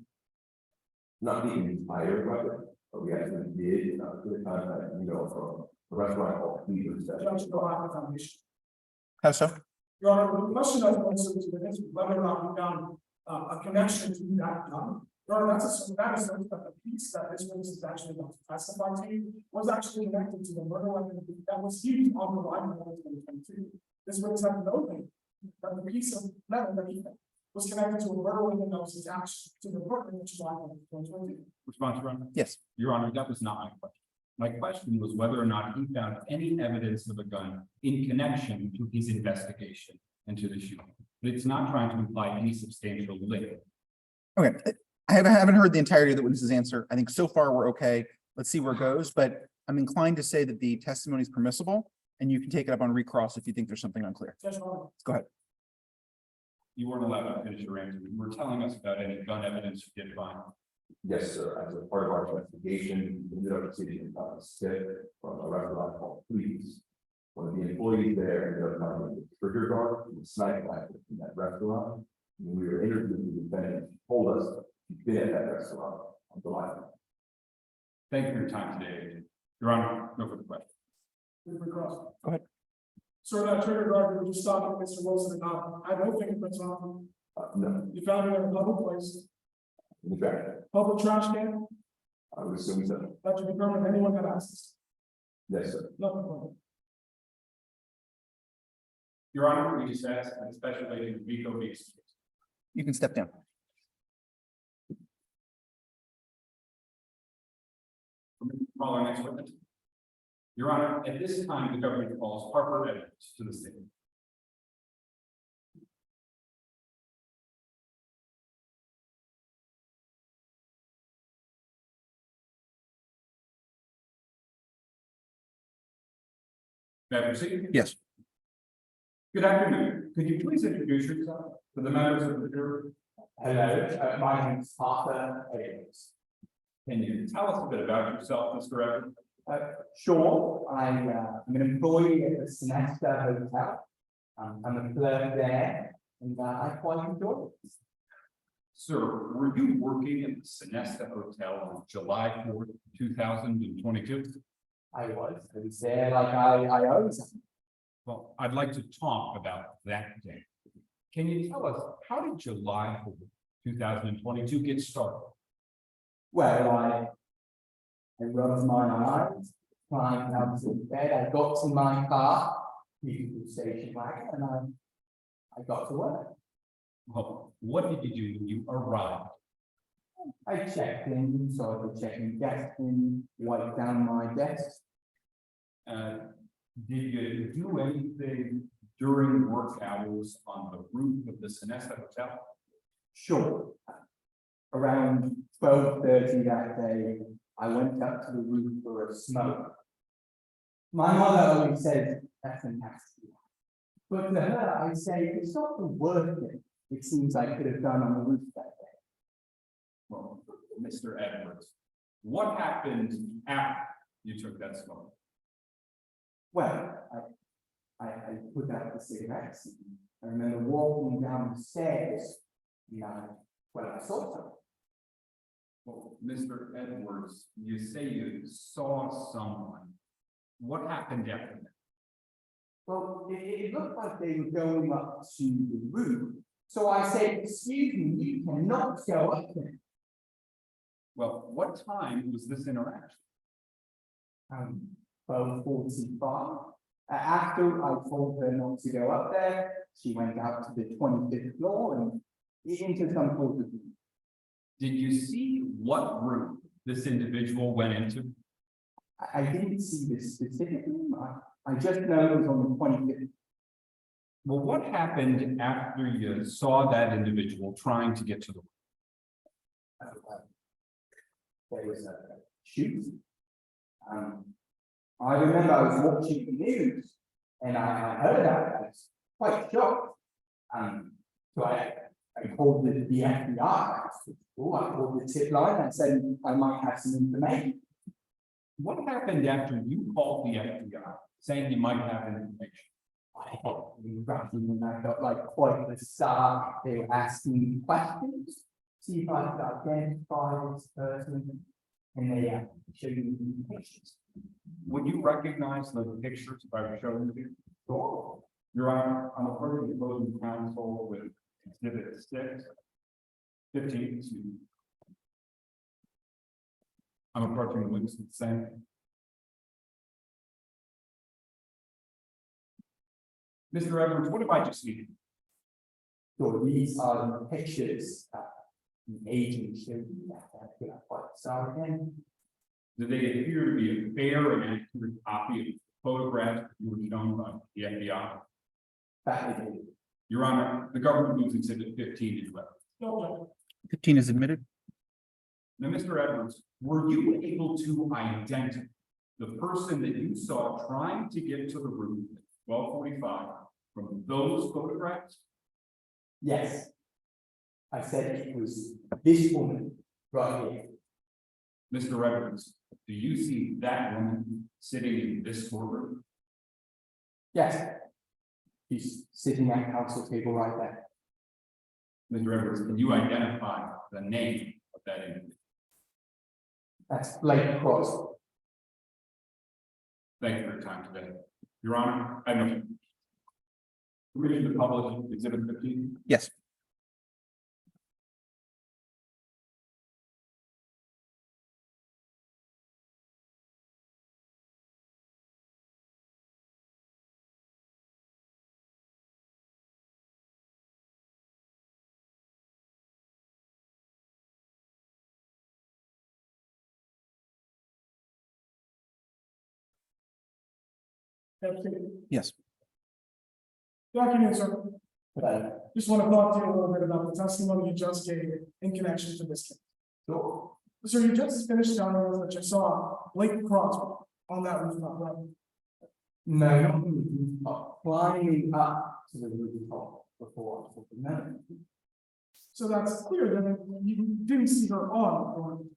Not the entire record, but we actually did, get contact, from the restaurant called Cleveland. Judge, go out with foundation. How so? Your Honor, the question of also to the next, whether or not we found a connection to that gun. Your Honor, that is the piece that this witness is actually going to testify to was actually connected to the murder weapon that was used on the line in 2022. This witness had no thing that the piece of metal that he found was connected to a murder weapon that was attached to the weapon which is on 2022. Response, Your Honor? Yes. Your Honor, that was not my question. My question was whether or not he found any evidence of a gun in connection to his investigation into the shooting. But it's not trying to imply any substantial link. Okay, I haven't heard the entirety of the witness's answer. I think so far we're okay. Let's see where it goes, but I'm inclined to say that the testimony is permissible and you can take it up on recross if you think there's something unclear. Judge, Your Honor, Go ahead. You weren't allowed to finish your answer. You were telling us about any gun evidence you did find. Yes, sir, as a part of our investigation, we ended up receiving a tip from a restaurant called Please. One of the employees there ended up finding a trigger guard and a sniper rifle in that restaurant. When we were interviewing the defendant, he told us he'd been at that restaurant on July 9th. Thank you for your time today. Your Honor, no further questions. with recross. Go ahead. Sir, that trigger guard, we were just talking to Mr. Wilson about, I don't think it's on, No, you found it in a public place, in fact, public trash can, I would assume so. that you determine anyone had access, Yes, sir. nothing from it. Your Honor, we just asked that Special Agent Rico be excused. You can step down. Call our next witness. Your Honor, at this time, the government calls Harper Edwards to the stand. May I proceed? Yes. Good afternoon. Could you please introduce yourself to the members of the jury? Hello, my name is Arthur Edwards. Can you tell us a bit about yourself, Mr. Edwards? Sure, I'm an employee at the Semester Hotel. I'm a clerk there, and I quite enjoy it. Sir, were you working at the Sonesta Hotel on July 4th, 2022? I was there like I always am. Well, I'd like to talk about that day. Can you tell us, how did July 4th, 2022 get started? Well, I rubbed my eyes, climbed out of bed, I got to my car, the station wagon, and I got to work. Well, what did you do when you arrived? I checked in, started checking guests in, wiped down my desk. Did you do anything during work hours on the roof of the Sonesta Hotel? Sure. Around 12:30 that day, I went up to the roof for a smoke. My mother always said, that's a nasty one. But to her, I say, it's not the worst thing it seems I could have done on the roof that day. Well, Mr. Edwards, what happened after you took that smoke? Well, I put out the cigarettes. I remember walking down the stairs, I saw something. Well, Mr. Edwards, you say you saw someone. What happened after that? Well, it looked like they were going up to the roof. So I said, excuse me, you cannot go up there. Well, what time was this interaction? 12:45. After I told her not to go up there, she went out to the 25th floor and into some sort of room. Did you see what room this individual went into? I didn't see this specific room. I just know it was on the 25th. Well, what happened after you saw that individual trying to get to the? There was a shoot. I remember I was watching the news and I heard that. I was quite shocked. So I called the FBI. Oh, I called the tip line and said I might have some information. What happened after you called the FBI saying you might have information? I felt really rusty and I felt like quite the star. They were asking me questions, see if I could identify this person, and they showed me the pictures. Would you recognize the pictures if I were showing you? Sure. Your Honor, I'm approaching the closing counsel with exhibit 15, excuse me. I'm approaching the witness with the same. Mr. Edwards, what have I just seen? So these are the pictures that the agent showed me that quite the star again. Do they appear to be a fair and accurate copy of the photographs that you were shown by the FBI? That is it. Your Honor, the government moves exhibit 15 into evidence. No, 15 is admitted. Now, Mr. Edwards, were you able to identify the person that you saw trying to get to the room at 12:45 from those photographs? Yes. I said it was this woman right here. Mr. Edwards, do you see that woman sitting in this courtroom? Yes. She's sitting at council table right there. Mr. Edwards, can you identify the name of that individual? That's Blake Cross. Thank you for your time today. Your Honor, I know. Permission to publish exhibit 15? Yes. Yes. Good afternoon, sir. But, Just want to talk to you a little bit about the testimony you just gave in connection to this case. sure. So you just finished telling us that you saw Blake Cross on that rooftop, right? No, not on the rooftop, climbing up to the rooftop before I took the note. So that's clear that you didn't see her on.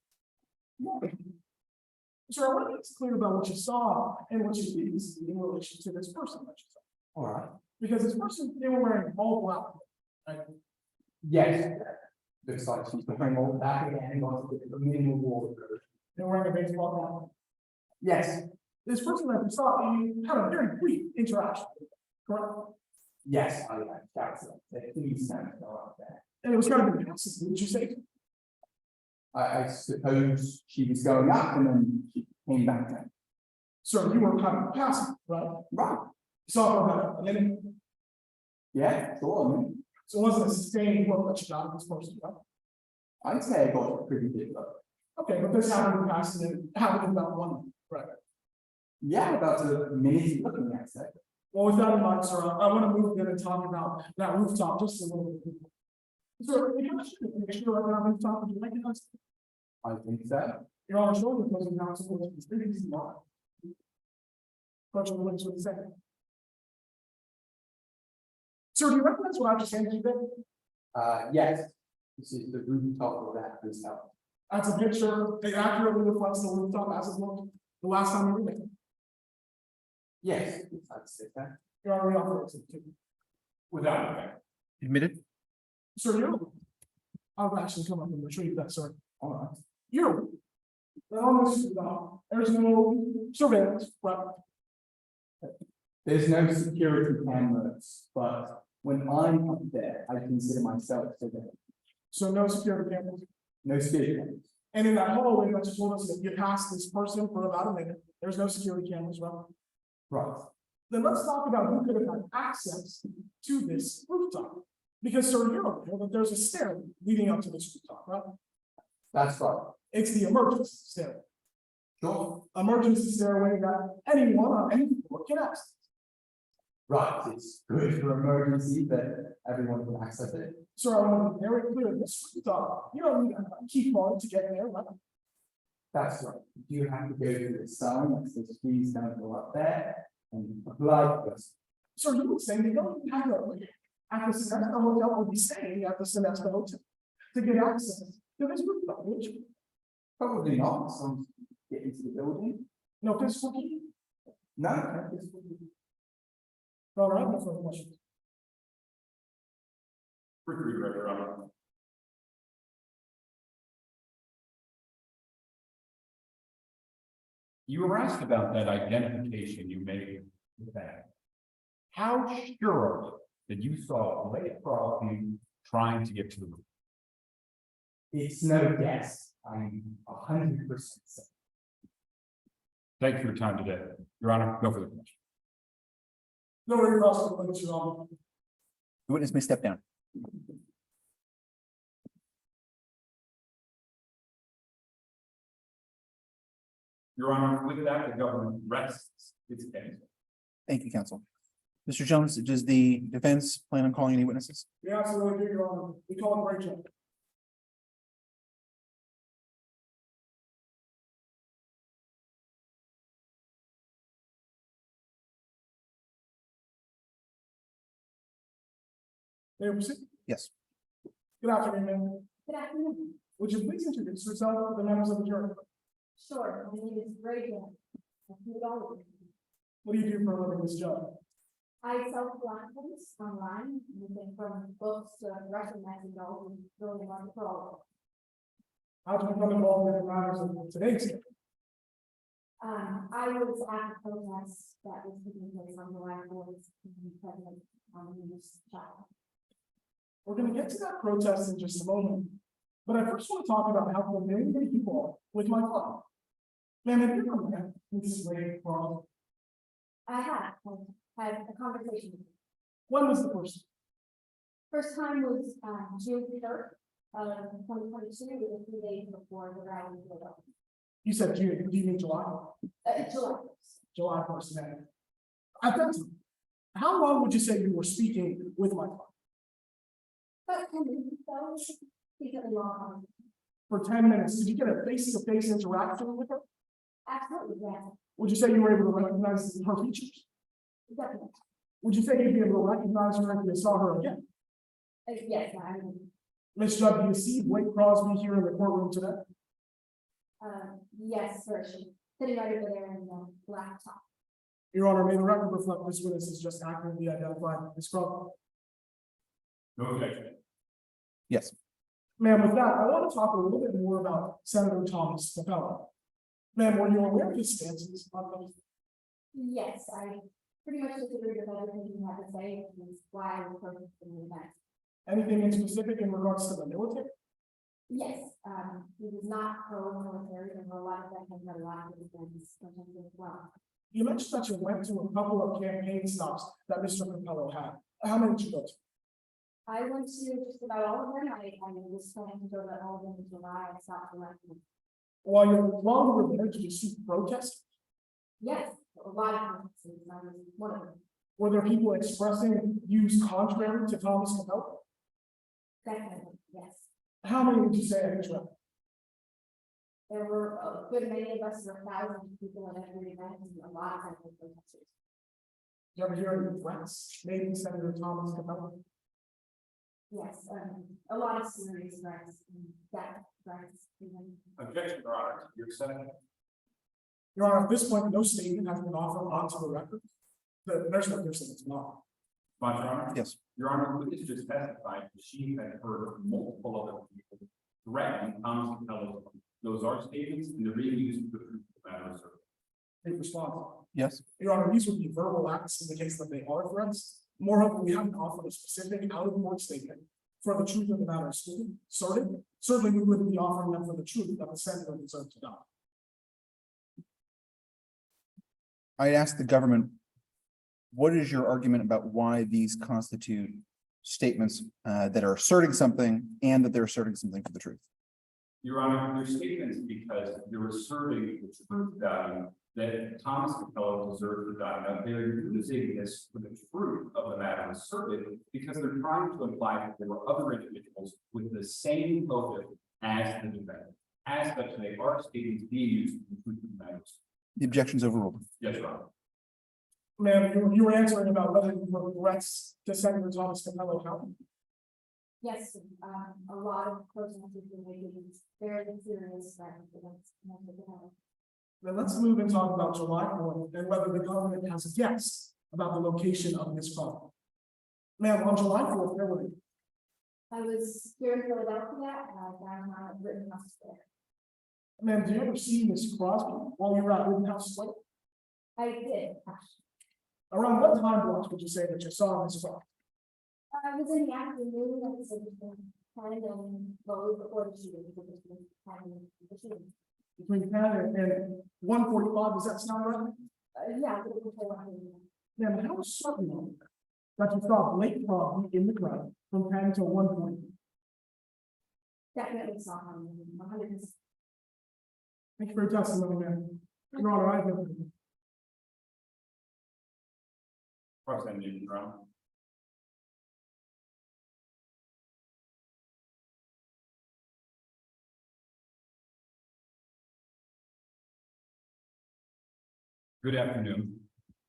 So I want to be clear about what you saw and what you didn't see in relation to this person that you saw. All right. Because this person, they were wearing all black. Right? Yes. Looks like she's wearing all that again, got a minimal wardrobe. They were wearing a baseball cap. Yes, This person that you saw, you had a very brief interaction, correct? yes, I Jackson. Please stand up there. And it was kind of passive, would you say? I suppose she was going up and then she came back down. So you were kind of passive, right? Right. So about a minute. Yeah, sure. I mean, So it wasn't a sustained look that you got of this person, right? I'd say I got a pretty good look. Okay, but this happened in the past and it happened in about 1 minute, right? Yeah, about a minute looking at it. Well, with that in mind, sir, I want to move in and talk about that rooftop just a little bit. So, if you want to make sure I'm on rooftop, would you like to? I think so. You're on shoulder closing down, so it's pretty easy. Question the links with a second. Sir, do you recognize what I just handed you there? Yes, this is the rooftop of that hotel. That's a picture that accurately reflects the rooftop as it looked the last time you were there. Yes, I'd say that. You're already authorized to. Without objection. Admitted. Sir, you're. I'll actually come up and retrieve that, sir. All right. You're. On this, there's no surveillance, right? There's no security cameras, but when I'm up there, I consider myself surveilled. So no security cameras. No security cameras. And in that hallway that you told us that you passed this person for about a minute, there's no security cameras, right? Right. Then let's talk about who could have had access to this rooftop. Because sir, you're aware that there's a stair leading up to this rooftop, right? That's right. It's the emergency stair. Sure. Emergency stairway that anyone on any floor can access. right, it's good for emergency, but everyone can access it. Sir, I want to be very clear, this route, you don't need a key card to get there, right? That's right. You have to go to the sign that says please don't go up there and apply for this. Sir, you would say you don't even have to, at the Semester Hotel, or be staying at the Semester Hotel to get access to this route, would you? Probably not, so get into the building. No physical key? No, no, it's- All right, no further questions. Your Honor. You were asked about that identification you made with that. How sure are you that you saw a late crossing trying to get to the roof? it's no guess. I'm 100% certain. Thank you for your time today. Your Honor, no further questions. No recross the limits, Your Honor. The witness may step down. Your Honor, with that, the government rests its case. Thank you, counsel. Mr. Jones, does the defense plan on calling any witnesses? We absolutely do, Your Honor. We call it Rachel. May I proceed? Yes. Good afternoon, ma'am. Good afternoon. Would you please introduce yourself to the members of the jury? Sure, my name is Rachel. What do you do for a living, Ms. Joe? I sell collectibles online, moving from books to Russian dolls and building on the pro. How do you become involved in the matters of today's case? I was at a protest that was taking place on July 4th, president on the news channel. We're gonna get to that protest in just a moment. But I first want to talk about how familiar you are with my father. Ma'am, have you ever met Mrs. Ray Carl? I have had a conversation with him. When was the first? First time was June 3rd of 2022, it was 3 days before the rally was over. You said June, do you mean July? July 1st. July 1st, ma'am. At that time, how long would you say you were speaking with my father? But so speak at long. For 10 minutes, did you get a face-to-face interaction with her? Absolutely, yes, Would you say you were able to recognize her features? definitely. Would you say you'd be able to recognize her if you saw her again? Yes, I mean, Ms. Judd, do you see Blake Crosby here in the courtroom today? yes, sir, she's sitting right over there in the black top. Your Honor, may the record reflect this witness is just accurately identified Ms. Crosby. No objection. Yes. Ma'am, with that, I want to talk a little bit more about Senator Thomas Capello. Ma'am, were you aware of his stances on those? Yes, I pretty much disagreed with everything you had to say, which is why I was protesting the event. Anything in specific in regards to the military? Yes, he was not pro-military, and a lot of that has had a lot of difference as well. You mentioned that you went to a couple of campaign stops that Mr. Capello had. How many did you go to? I went to just about all of them. I was planning to go to all of them in July. I stopped electing. While you were there, did you see protests? Yes, a lot of protesters. I was one of them. Were there people expressing views contrary to Thomas Capello? Definitely, yes. How many would you say at each event? There were a good many of us, there were thousands of people at every event, and a lot of them were protesters. Did you ever hear any threats, maybe Senator Thomas Capello? Yes, a lot of serious threats, and death threats, even. Objection, Your Honor. Your Senate. Your Honor, at this point, no statement has been offered onto the record. There's no person that's not. Fine, Your Honor. Yes. Your Honor, the witness just testified that she had heard multiple other people threatening Thomas Capello. Those are statements, and they're being used for the truth of the matter, sir. Take response. Yes. Your Honor, these would be verbal acts in the case that they are threats. Moreover, we haven't offered a specific out-of-court statement for the truth of the matter asserted. Certainly, we wouldn't be offering them for the truth that the senator deserved to die. I'd ask the government, what is your argument about why these constitute statements that are asserting something and that they're asserting something for the truth? Your Honor, they're statements because they're asserting the truth value that Thomas Capello deserved to die. Now, they're using this for the truth of the matter asserted because they're trying to imply that there were other individuals with the same motive as the defendant. As such, they are statements being used to prove the matter. The objection's overruled. Yes, Your Honor. Ma'am, you were answering about whether you regrets to Senator Thomas Capello helping. Yes, a lot of protesters were making very serious threats against Senator Burnett. Then let's move and talk about July 4th and whether the government has a guess about the location of this phone. Ma'am, on July 4th, where were you? I was here in Philadelphia, downtown at Rittenhouse Square. Ma'am, did you ever see Miss Crosby while you were at Rittenhouse Square? I did, actually. Around what time blocks would you say that you saw Miss Crosby? I was in the afternoon, I was between 10 and well, before the shooting, because it was 10 and the shooting. Between 10 and 1:45, does that sound right? Yeah, it was before I knew. Ma'am, how certain are you that you saw Blake Crosby in the crowd from 10 to 1:40? Definitely saw him, 100%. Thank you for your testimony, ma'am. Your Honor, I have everything. Cross-examination, Your Honor. Good afternoon.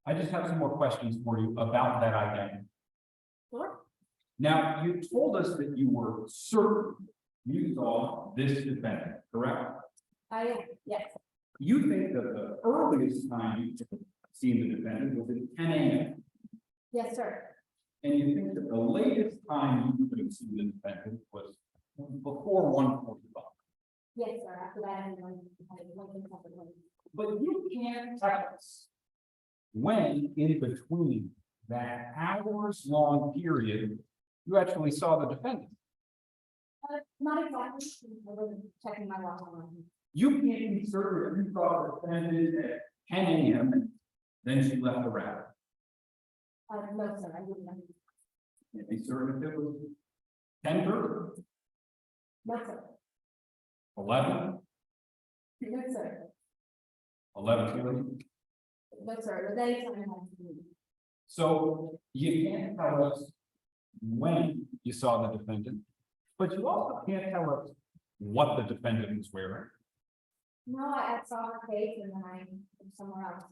I just have some more questions for you about that identity. Sure. Now, you told us that you were certain you saw this defendant, correct? Yes, You think that the earliest time you seen the defendant was at 10 a.m. yes, sir. And you think that the latest time you could have seen the defendant was before 1:45. Yes, sir. After that, I went in separately. But you can't tell us when in between that hours-long period you actually saw the defendant. Not exactly. I wasn't checking my watch on. You can't be certain that you saw the defendant at 10 a.m. and then she left the rally. No, sir, I didn't. Can't be certain if it was 10:30, No, sir. 11, No, sir. 11:30. No, sir. The day time has to be. So you can't tell us when you saw the defendant, but you also can't tell us what the defendant was wearing. No, I saw her face and then I went somewhere else.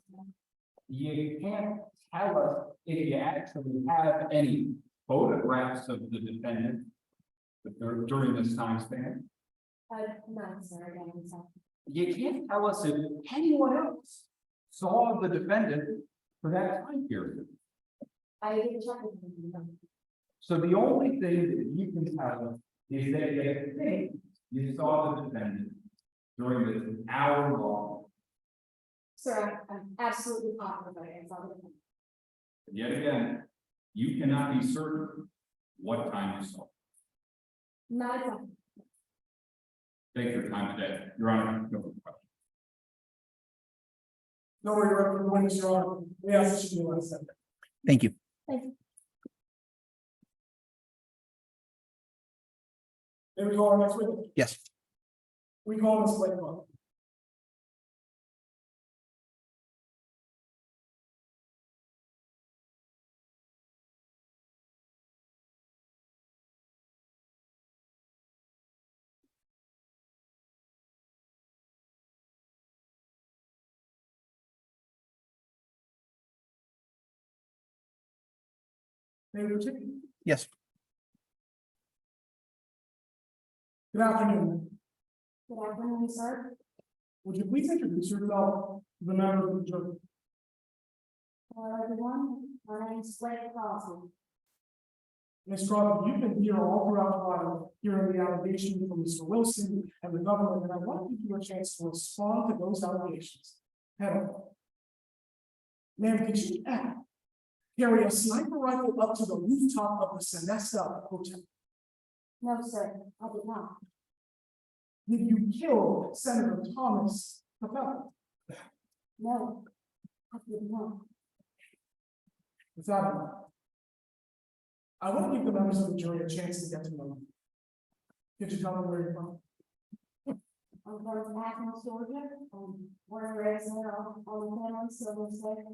You can't tell us if you actually have any photographs of the defendant during this time span. No, sir, again, I'm sorry. You can't tell us if anyone else saw the defendant for that time period. I didn't check with him. So the only thing that you can tell us is that you think you saw the defendant during this hour-long. Sir, I'm absolutely positive I saw him. Yet again, you cannot be certain what time you saw. Not exactly. Thank you for your time today. Your Honor, no further questions. No, we're going to Your Honor. We ask that you do one second. Thank you. Thank you. May we call our next witness? Yes. We call Ms. Blake Crosby. May we proceed? Yes. Good afternoon. Good afternoon, sir. Would you please introduce yourself to the members of the jury? Hello, everyone. My name is Blake Crosby. Ms. Crosby, you've been here all throughout the while, hearing the allegations from Mr. Wilson and the government, and I want to give you a chance to respond to those allegations. Head on. Ma'am, did you carry a sniper rifle up to the rooftop of the Sonesta Hotel? No, sir, I did not. Did you kill Senator Thomas Capello? No, I did not. Is that enough? I want to give the members of the jury a chance to get to know you. Could you tell me where you're from? I'm from Athens, Georgia, born and raised there on the family, so we're there.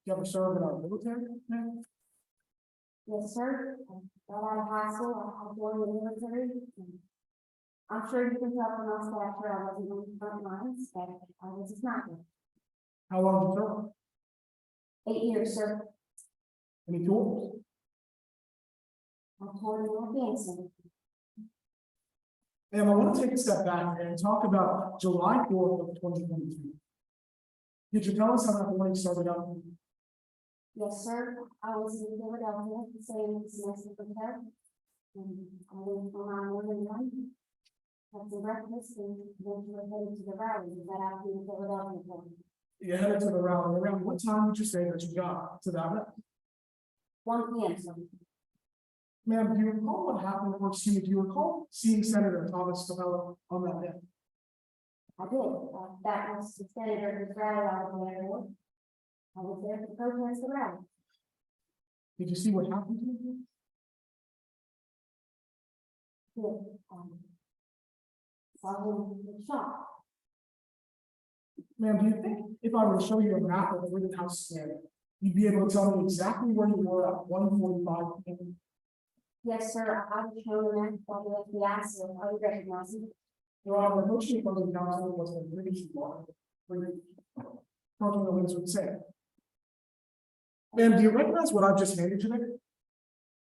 You ever served in our military, ma'am? Yes, sir. Got out of high school, I joined the military. I'm sure you can tell from my stature, I wasn't on the front lines, but I was a sniper. How long did you serve? 8 years, sir. Any tours? I toured in Afghanistan. And I want to take a step back and talk about July 4th of 2022. Could you tell us how that morning started out? Yes, sir. I was in Philadelphia, staying in the semester hotel. And I went for my morning run, had some breakfast, and then we were headed to the rally that I was in Philadelphia for. You headed to the rally. Around what time would you say that you got to that rally? 1 p.m. sir. Ma'am, do you recall what happened, or excuse me, do you recall seeing Senator Thomas Capella on that day? I did. That was the senator's rally I was there for. I was there to protest the rally. Did you see what happened to you? Saw him shot. Ma'am, do you think if I were to show you a map of the Rittenhouse Square, you'd be able to tell me exactly where you were at 1:45 p.m.? Yes, sir. I was shown that by the FBI, so I would recognize him. Your Honor, the motion from the council was a British law. Talking the witness would say. Ma'am, do you recognize what I've just handed you there?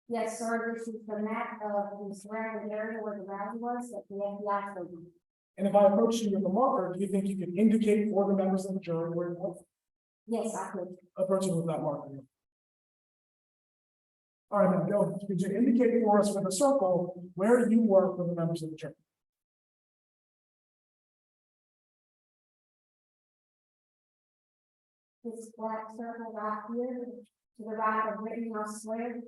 Yes, sir. This is the map of the surrounding area where the rally was that the FBI showed me. And if I approach you with a marker, do you think you could indicate for the members of the jury where you were? Yes, I could. Approaching with that marker. All right, now, go. Could you indicate for us with a circle where you were for the members of the jury? This black circle right here to the right of Rittenhouse Square,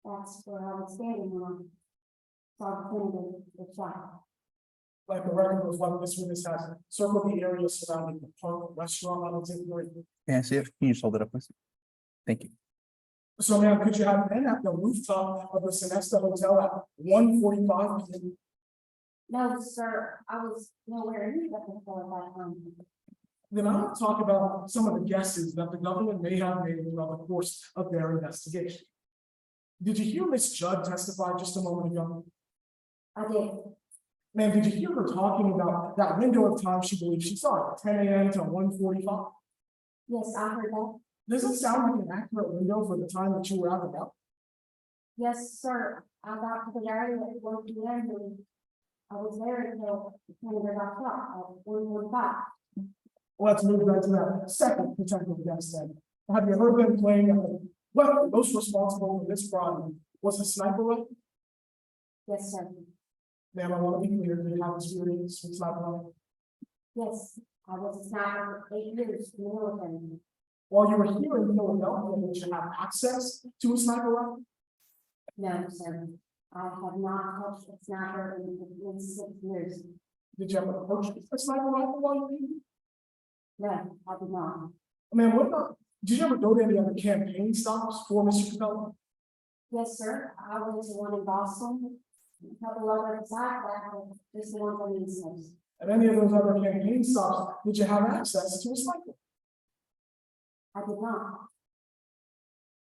that's where I was standing on. Saw the shot. Like the record was like this witness has circled the area surrounding the park restaurant on the table. Can I see it? Can you just hold it up, please? Thank you. So ma'am, could you have been at the rooftop of the Sonesta Hotel at 1:45 p.m.? No, sir, I was nowhere near the hotel at that time. Then I want to talk about some of the guesses that the government may have made throughout the course of their investigation. Did you hear Ms. Judd testify just a moment ago? I did. Ma'am, did you hear her talking about that window of time she believes she saw, 10 a.m. to 1:45? Yes, I heard that. Does it sound like an accurate window for the time that you were out and about? Yes, sir. I got to the area at 1 p.m. and I was there until the senator got shot at 1:45. Let's move right to that second potential guess then. Have you heard them playing well, most responsible for this crime was a sniper rifle? Yes, sir. Ma'am, I want to be clear, do you have experience with sniper rifle? Yes, I was a sniper for 8 years in the military. While you were here in Philadelphia, did you have access to a sniper rifle? No, sir. I have not touched a sniper in 6 years. Did you ever approach a sniper rifle while you were here? No, I did not. Ma'am, what about, did you ever go to any other campaign stops for Mr. Capella? Yes, sir. I went to one in Boston. A couple other besides that, but just the ones on the East Coast. At any of those other campaign stops, did you have access to a sniper? I did not.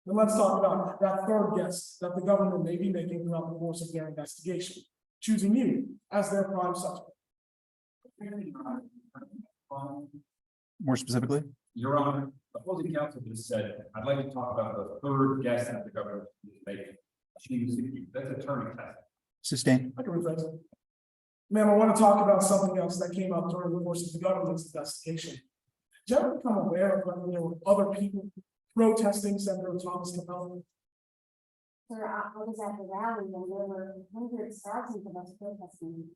Then let's talk about that third guess that the government may be making throughout the course of their investigation, choosing you as their prime suspect. More specifically? Your Honor, the opposing counsel just said, I'd like to talk about the third guess that the government is making. That's attorney testimony. Sustain. I can rephrase it. Ma'am, I want to talk about something else that came up during the course of the government's investigation. Did you ever become aware of whether there were other people protesting Senator Thomas Capella? Sir, I was at the rally and there were hundreds, thousands of us protesting.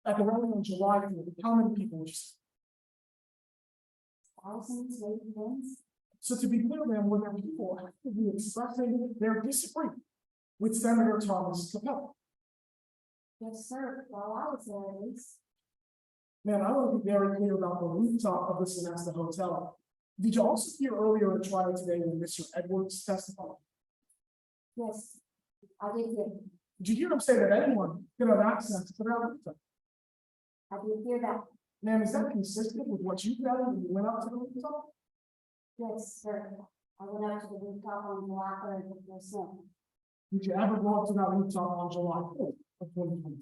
At the rally on July 4th, how many people would you say? Thousands, maybe tens. So to be clear, ma'am, were there people actively expressing their disagreement with Senator Thomas Capella? Yes, sir. While I was there at least. Ma'am, I want to be very clear about the rooftop of the Sonesta Hotel. Did you also hear earlier in the trial today when Mr. Edwards testified? Yes, I did hear. Did you hear him say that anyone could have access to that rooftop? I did hear that. Ma'am, is that consistent with what you felt when you went up to the rooftop? Yes, sir. I went up to the rooftop on July 3rd with my son. Did you ever go up to that rooftop on July 4th of 2020?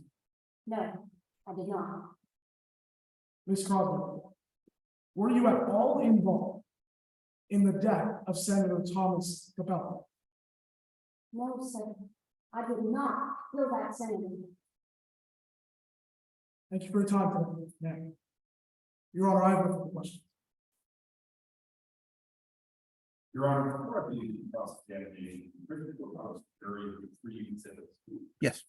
No, I did not. Ms. Crosby, were you at all involved in the death of Senator Thomas Capella? No, sir. I did not kill that senator. Thank you for your time today, ma'am. Your Honor, I have no further questions. Your Honor, before I begin the cross-examination, Richard will propose a jury with 3 exhibits. Yes.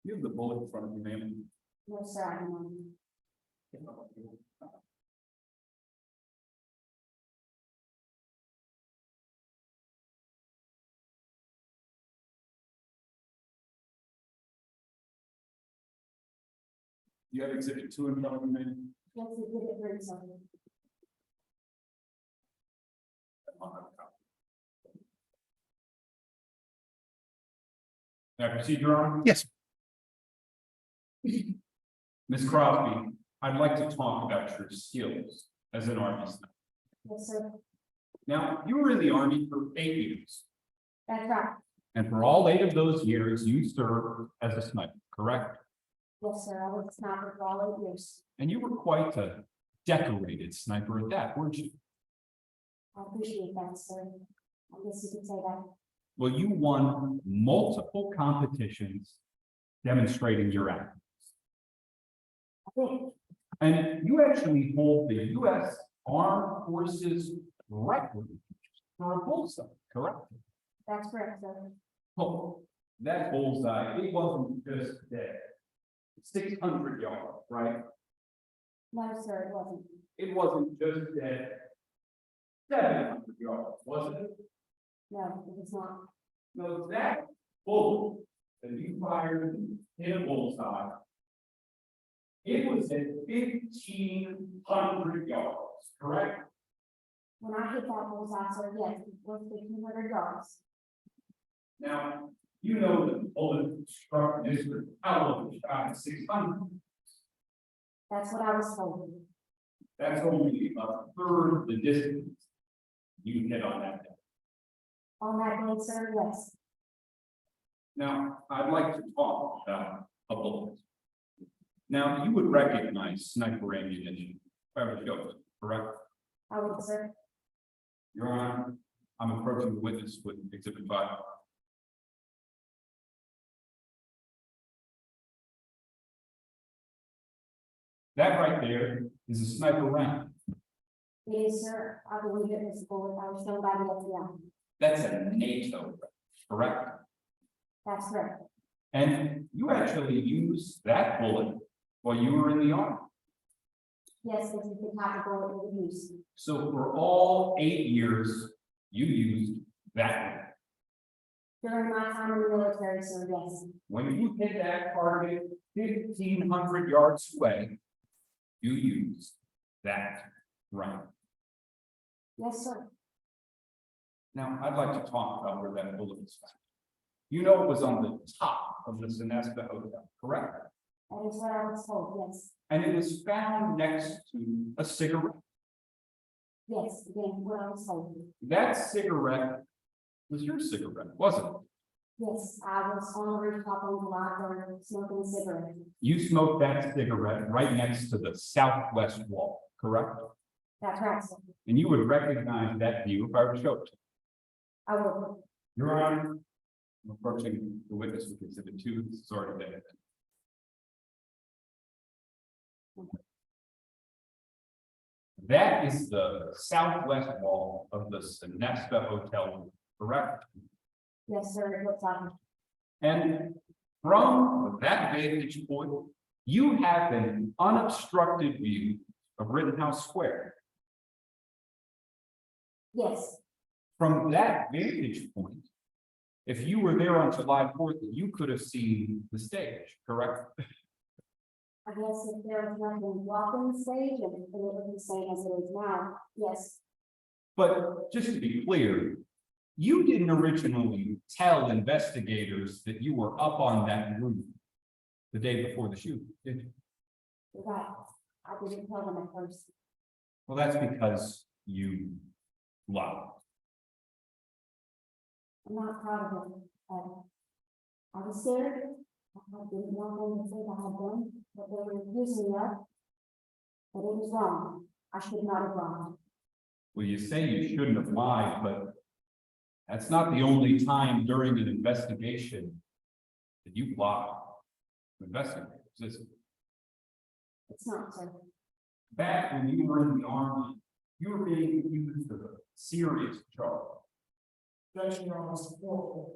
You have the bullet in front of you, ma'am. No, sir, I did not. You have exhibit 2 in front of you, ma'am. Yes, it did it very something. May I proceed, Your Honor? Yes. Ms. Crosby, I'd like to talk about your skills as an Army sniper. Yes, sir. Now, you were in the Army for 8 years, That's right. and for all 8 of those years, you served as a sniper, correct? Yes, sir. I was a sniper for all 8 years. And you were quite a decorated sniper at that, weren't you? I appreciate that, sir. I guess you could say that. Well, you won multiple competitions demonstrating your act. I think. And you actually hold the U.S. Armed Forces record for a bullseye, correct? That's correct, sir. Oh, that bullseye, it wasn't just dead. 600 yards, right? No, sir, it wasn't. It wasn't just dead. 700 yards, was it? No, it was not. No, that bullet that you fired in a bullseye, it was at 1,500 yards, correct? When I hit that bullseye, sir, yes, it was 1,500 yards. Now, you know that the bullet struck Mr. Powell shot at 600. That's what I was told. That's only a third of the distance you hit on that day. On that day, sir, yes. Now, I'd like to talk about a bullet. Now, you would recognize sniper ammunition, if I were to show it, correct? I would, sir. Your Honor, I'm approaching the witness with exhibit 5. That right there is a sniper round. It is, sir. I believe it was a bullet. I was shown by the FBI. That's a NATO round, correct? That's correct. And you actually used that bullet while you were in the Army. Yes, this is the type of bullet we use. So for all 8 years, you used that one. During my time in the military, sir, yes. When you hit that target 1,500 yards away, you used that round. Yes, sir. Now, I'd like to talk about where that bullet was found. You know it was on the top of the Sonesta Hotel, correct? That is what I was told, yes. And it was found next to a cigarette. Yes, again, what I was told. That cigarette was your cigarette, wasn't it? Yes, I was on the rooftop on July 3rd, smoking a cigarette. You smoked that cigarette right next to the southwest wall, correct? That's right, sir. And you would recognize that view if I were to show it. I will. Your Honor, I'm approaching the witness with exhibit 2. This is already there. That is the southwest wall of the Sonesta Hotel, correct? Yes, sir, it looks like it. And from that vantage point, you have an unobstructed view of Rittenhouse Square. Yes, From that vantage point, if you were there on July 4th, you could have seen the stage, correct? I guess if there was nothing blocking the stage and it was the same as it is now, yes, But just to be clear, you didn't originally tell investigators that you were up on that roof the day before the shooting, did you? you're right. I didn't tell them at first. Well, that's because you lied. I'm not proud of it. I was scared. I didn't want them to think I had done what they were accusing me of. But it was wrong. I should not have lied. Well, you say you shouldn't have lied, but that's not the only time during an investigation that you lied to investigators, is it? It's not, sir. Back when you were in the Army, you were being accused of a serious charge. Objection, Your Honor, support.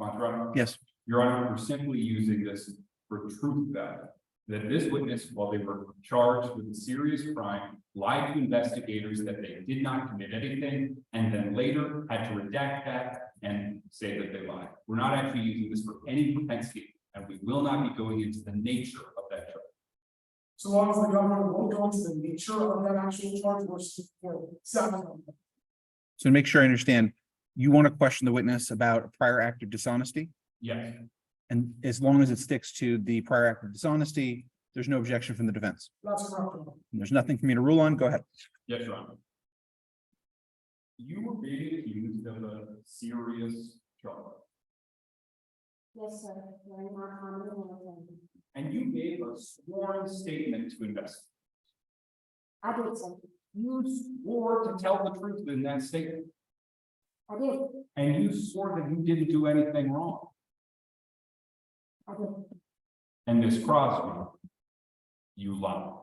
Montreux? Yes. Your Honor, we're simply using this for truth value. That this witness, while they were charged with a serious crime, lied to investigators that they did not commit anything, and then later had to redact that and say that they lied. We're not actually using this for any propensity, and we will not be going into the nature of that charge. So long as the government won't go into the nature of that actual charge, we're support. Second. So to make sure I understand, you want to question the witness about a prior act of dishonesty? Yes, And as long as it sticks to the prior act of dishonesty, there's no objection from the defense. That's correct, Your Honor. And there's nothing for me to rule on. Go ahead. yes, Your Honor. You were being accused of a serious charge, Yes, sir. During my time in the military. and you gave a sworn statement to investigators. I did, sir. You swore to tell the truth in that statement, I did. and you swore that you didn't do anything wrong. I did. And Miss Crosby, you lied.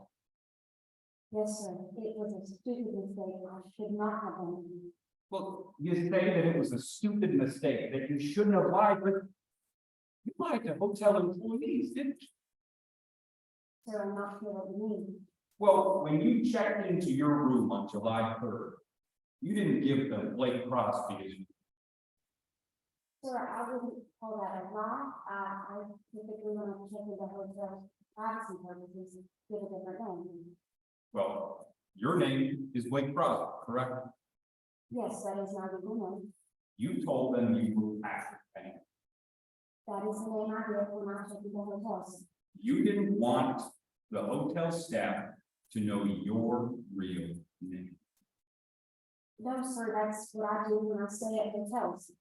Yes, sir. It was a stupid mistake. I should not have done it. Well, you say that it was a stupid mistake, that you shouldn't have lied, but you lied to hotel employees, didn't you? Sir, I'm not sure what you mean. Well, when you checked into your room on July 3rd, you didn't give them Blake Crosby as Sir, I wouldn't call that a lie. I typically when I'm checking the hotel privacy purposes, give a different name. well. Your name is Blake Crosby, correct? Yes, that is my legal name. You told them you were Patrick Penny. That is the name I give when I'm checking the hotels. You didn't want the hotel staff to know your real name. No, sir, that's what I do when I stay at hotels.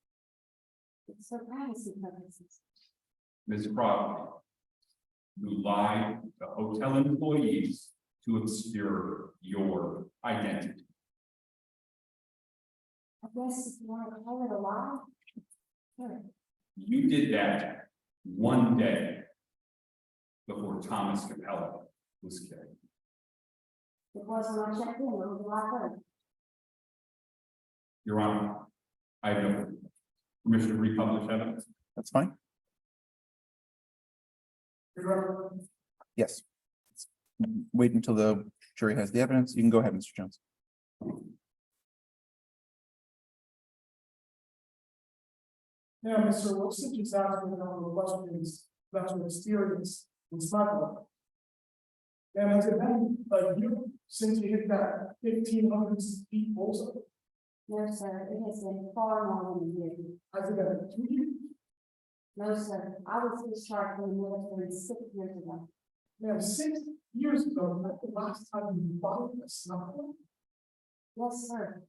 It's for privacy purposes. Ms. Crosby, you lied to hotel employees to obscure your identity. I guess if you want to call it a lie. Sure. You did that one day before Thomas Capella was killed. It was when I checked in on July 3rd. Your Honor, I have no permission to republish evidence. That's fine. Your Honor, Yes. Wait until the jury has the evidence. You can go ahead, Mr. Jones. now, Mr. Wilson just asked me on the questions about your experience in smuggling. And has it been like you since you hit that 1,500 feet also? No, sir, it has been far more than a year. Has it been 2 years? No, sir, I was discharged from the military 6 years ago. Now, 6 years ago, that's the last time you bought a smuggler? Yes, sir,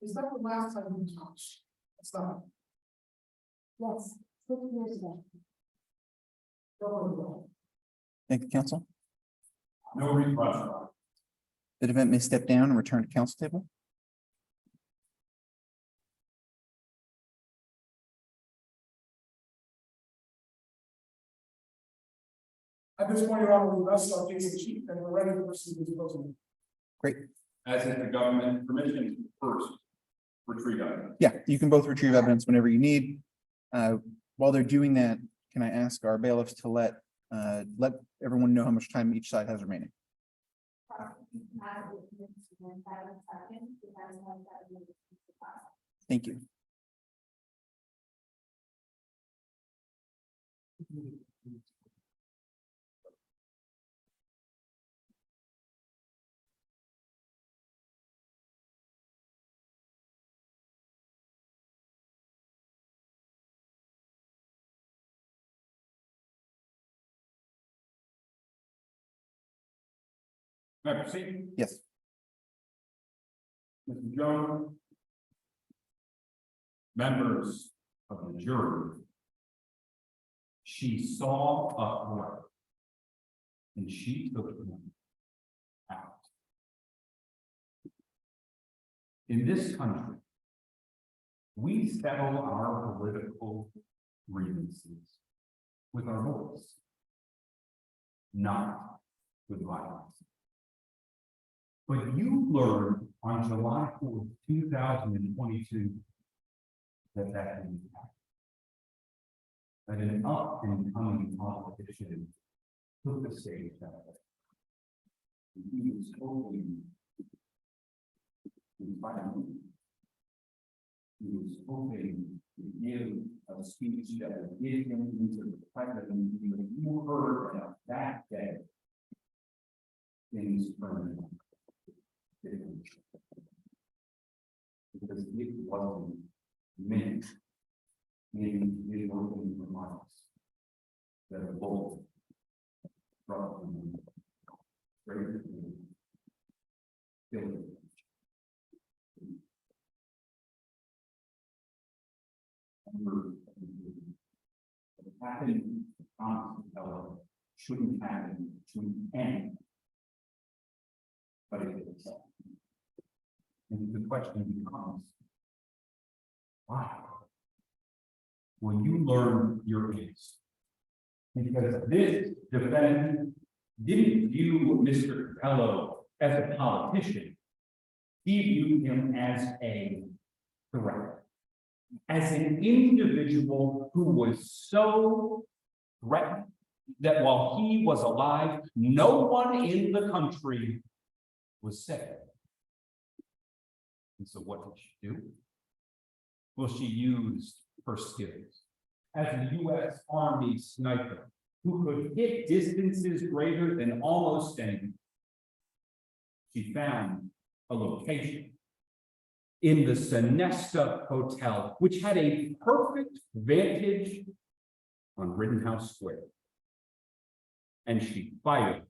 Is that the last time you touched? It's not. yes, 6 years ago. Thank you, counsel. No reproach. The defendant may step down and return to counsel table. At this point, Your Honor, we rest our case in chief and we're ready to proceed with closing. Great. As is the government, permission first retrieve evidence. Yeah, you can both retrieve evidence whenever you need. While they're doing that, can I ask our bailiffs to let everyone know how much time each side has remaining? Thank you. May I proceed? Yes. Mr. Jones. Members of the jury. She saw a threat. And she took him out. In this country, we settle our political grievances with our voice, not with violence. But you learned on July 4th, 2022, that didn't happen. That an up and coming politician took the stage that way. He was hoping to find. He was hoping to give a speech that would get him into the president. You heard about that day. Things turned different. Because it wasn't meant in his opening remarks that a bullet from straight to building. What happened to Thomas Keller shouldn't happen to anyone. But it is. And the question becomes, why? When you learn your case, because this defendant didn't view Mr. Capello as a politician, he viewed him as a threat, as an individual who was so threatened that while he was alive, no one in the country was safe. And so what did she do? Well, she used her skills as a U.S. Army sniper who could hit distances greater than almost anything. She found a location in the Sonesta Hotel, which had a perfect vantage on Rittenhouse Square. And she fired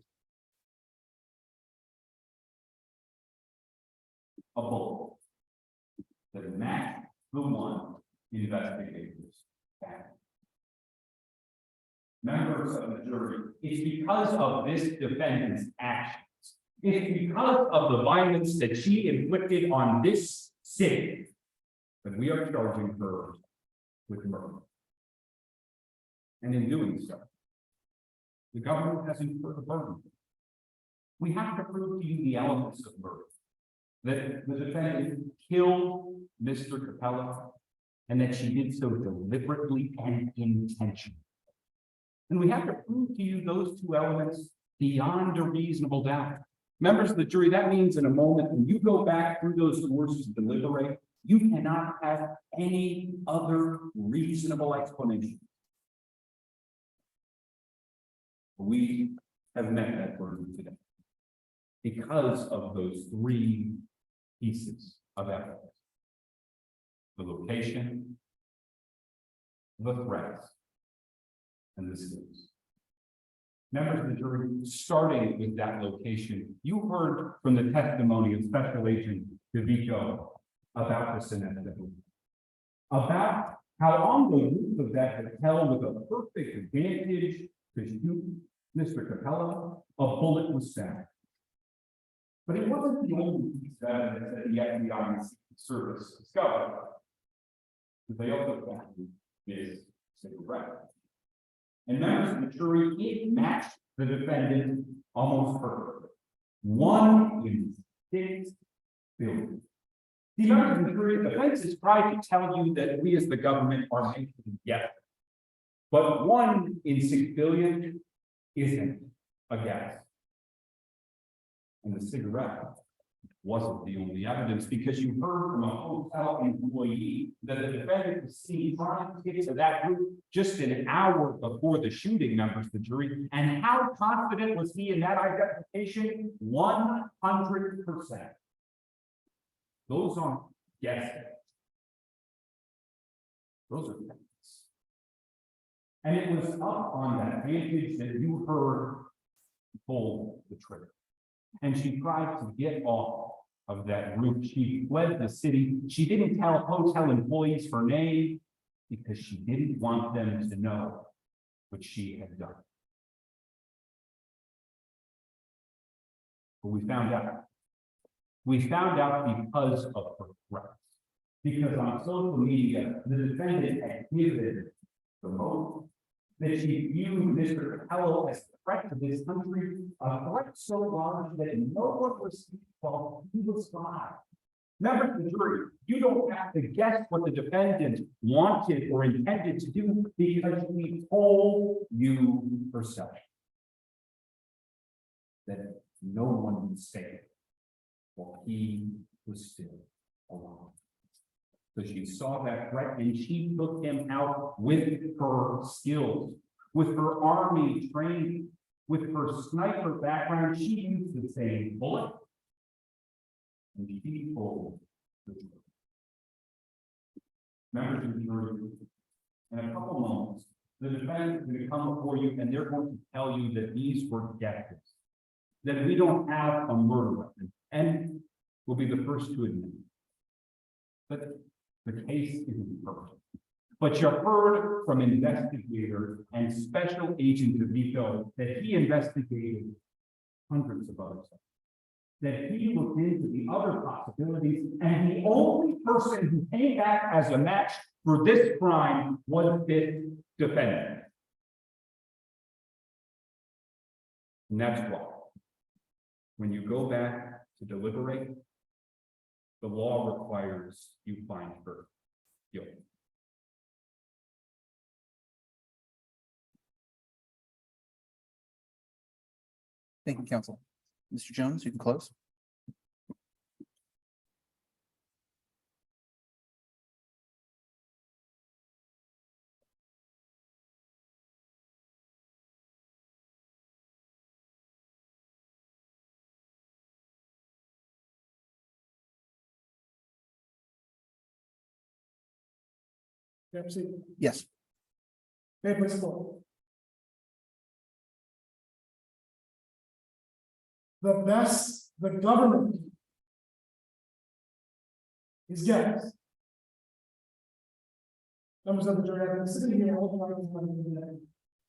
a bullet that matched the one investigators found. Members of the jury, it's because of this defendant's actions, it's because of the violence that she inflicted on this city that we are charging her with murder. And in doing so, the government has incurred a burden. We have to prove to you the elements of murder. That the defendant killed Mr. Capello and that she did so deliberately and intentionally. And we have to prove to you those two elements beyond a reasonable doubt. Members of the jury, that means in a moment when you go back through those courses to deliberate, you cannot have any other reasonable explanation. We have met that burden today because of those three pieces of evidence: the location, the threats, and the skills. Members of the jury, starting with that location, you heard from the testimony of Special Agent DeVito about the Sonesta, about how on the roof of that hotel with a perfect advantage to shoot Mr. Capello, a bullet was found. But it wasn't the only piece of evidence that the FBI Service discovered. They also found his cigarette. And members of the jury, it matched the defendant almost perfectly. 1 in 6 billion. The members of the jury, the defense is trying to tell you that we as the government are making a guess. But 1 in 6 billion isn't a guess. And the cigarette wasn't the only evidence, because you heard from a hotel employee that the defendant was seen trying to get to that group just an hour before the shooting, members of the jury. And how confident was he in that identification? 100%. Those aren't guessing. Those are facts. And it was up on that vantage that you heard pull the trigger. And she tried to get off of that roof. She fled the city. She didn't tell hotel employees her name because she didn't want them to know what she had done. But we found out. We found out because of her threats. Because on social media, the defendant had given the motive that she viewed Mr. Capello as a threat to this country, a threat so large that no one was while he was alive. Members of the jury, you don't have to guess what the defendant wanted or intended to do because she told you herself that no one would say it while he was still alive. So she saw that threat and she took him out with her skills, with her army training, with her sniper background. She used the same bullet. And she told the truth. Members of the jury, in a couple moments, the defendant is going to come before you and they're going to tell you that these were guesses, that we don't have a murder weapon, and we'll be the first to admit it. But the case isn't perfect. But you heard from investigator and special agent DeVito that he investigated hundreds of other stuff, that he looked into the other possibilities, and the only person who came back as a match for this crime was this defendant. And that's why, when you go back to deliberate, the law requires you find her guilty. Thank you, counsel. Mr. Jones, you can close. Yes. May I please call? The best the government is yes. Members of the jury, I've been sitting here all the time,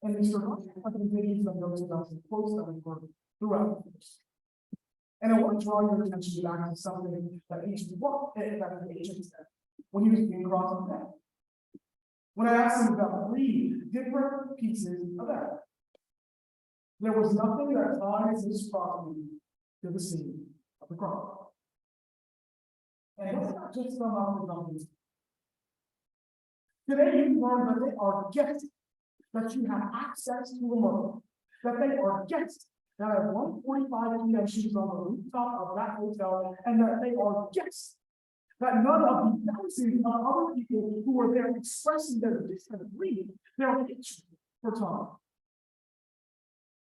and Mr. Rush, I've been making some notes about some quotes that we've heard throughout the course. And I want to draw your attention back to something that the agent said when he was being cross-examined. When I asked him about 3 different pieces of evidence, there was nothing that ties this property to the scene of the crime. And it's not just some of the numbers. Today you learned that they are guessing that you have access to a murder, that they are guessing that at 1:45 p.m. she was on the rooftop of that hotel, and that they are guessing that none of the thousands of other people who were there expressing their disagreement, their hatred for Tom,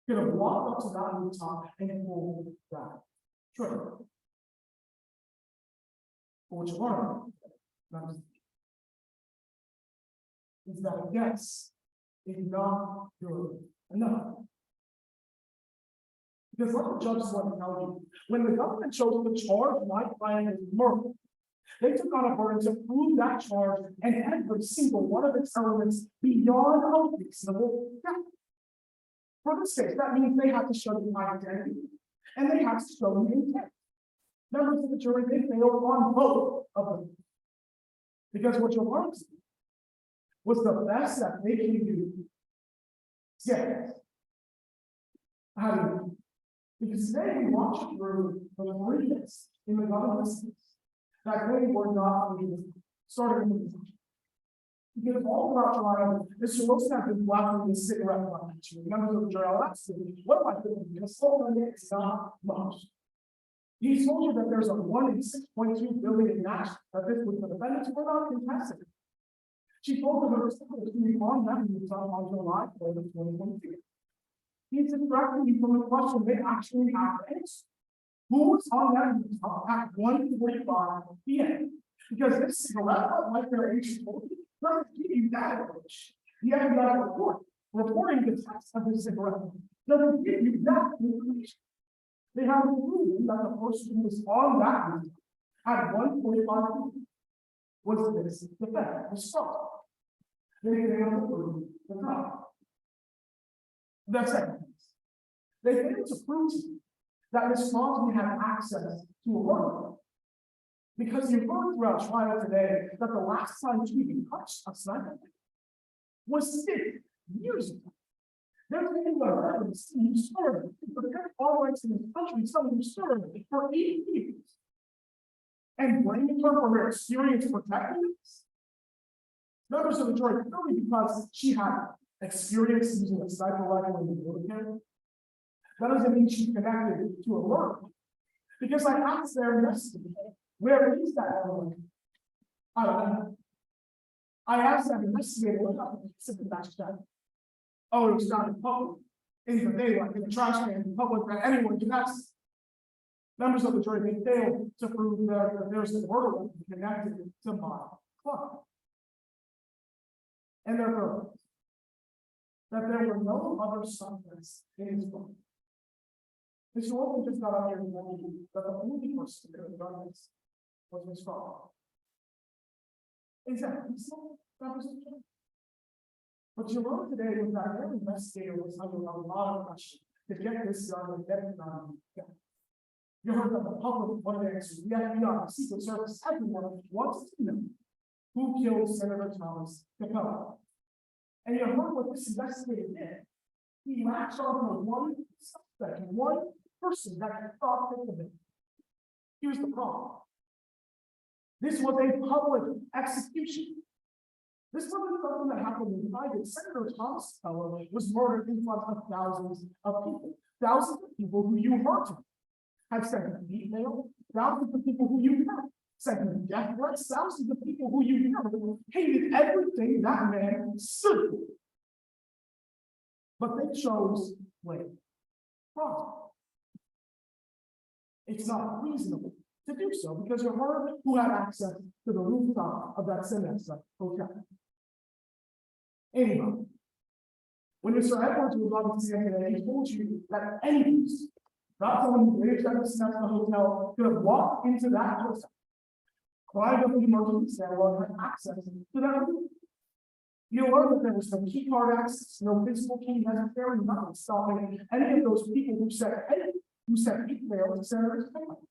could have walked up to that rooftop and pulled that trigger. But what you learn is that a guess is not good enough. Because like the judges want to tell you, when the government chose to charge my client as murder, they took on a burden to prove that charge and every single one of its elements beyond a reasonable doubt. For this case, that means they have to show the identity and they have to show the intent. Members of the jury, they failed on both of them. Because what you'll learn was the best that they can do. Yes. How do you? Because today we watch through the brilliance in the government's that they were not starting with the because all throughout trial, Mr. Wilson has been blocking the cigarette violation. Members of the jury, I'll ask you, what am I doing? Because it's not much. He told you that there's a 1 in 6.2 billion match that this was the defendants were not contested. She told them her was being on that on July 4th, 2022. He's distracting you from the question they actually have to answer. Who was on that at 1:45 p.m.? Because this cigarette, like their agent told you, doesn't give you that information. The FBI report reporting the text of the cigarette doesn't give you that information. They have proven that the person who was on that roof at 1.5 feet was this defendant, the spot. They failed to prove the crime. The second case, they failed to prove to you that Ms. Crosby had access to a murder. Because you heard throughout trial today that the last time she even touched a sniper was 6 years ago. There's been no evidence in the story, but there are rights in this country, some of the story for 8 years. And blaming her for her experience protecting us. Members of the jury, only because she had experience using a sniper rifle in the military. That doesn't mean she's connected to a murder. Because I asked their investigator, where is that element? I don't know. I asked that investigator what happened to the backstabbing. Oh, it was done in public, in the daylight, in the trash can, in public, that anyone can ask. Members of the jury, they failed to prove that there's a murder connected to my club. And therefore, that there were no other suspects in his book. Mr. Wolfen just got up here and told you that the only person who could have done this was Ms. Crosby. Exactly, so that was the truth. But you learned today was that every investigator was under a lot of pressure to get this done and get it done. You heard that the public wanted answers. The FBI, the Secret Service, everyone wants to know who killed Senator Thomas Capella. And you heard what this investigator did. He latched on to one suspect, one person that thought of it. Here's the problem. This was a public execution. This wasn't something that happened in private. Senator Thomas Capella was murdered in front of thousands of people. Thousands of people who you heard had sent an email. Thousands of people who you heard sent him death threats. Thousands of people who you heard hated everything that man stood for. But they chose wait. Wrong. It's not reasonable to do so because you heard who had access to the rooftop of that Semester hotel. Anyway, when Mr. Edwards was on the stand today, he told you that any person, not someone who lives at the Semester hotel, could have walked into that hotel, climbed up the emergency stairwell, and had access to that room. You learned that there was no key card access, no physical key necessary, nothing stopping any of those people who sent email to Senator's family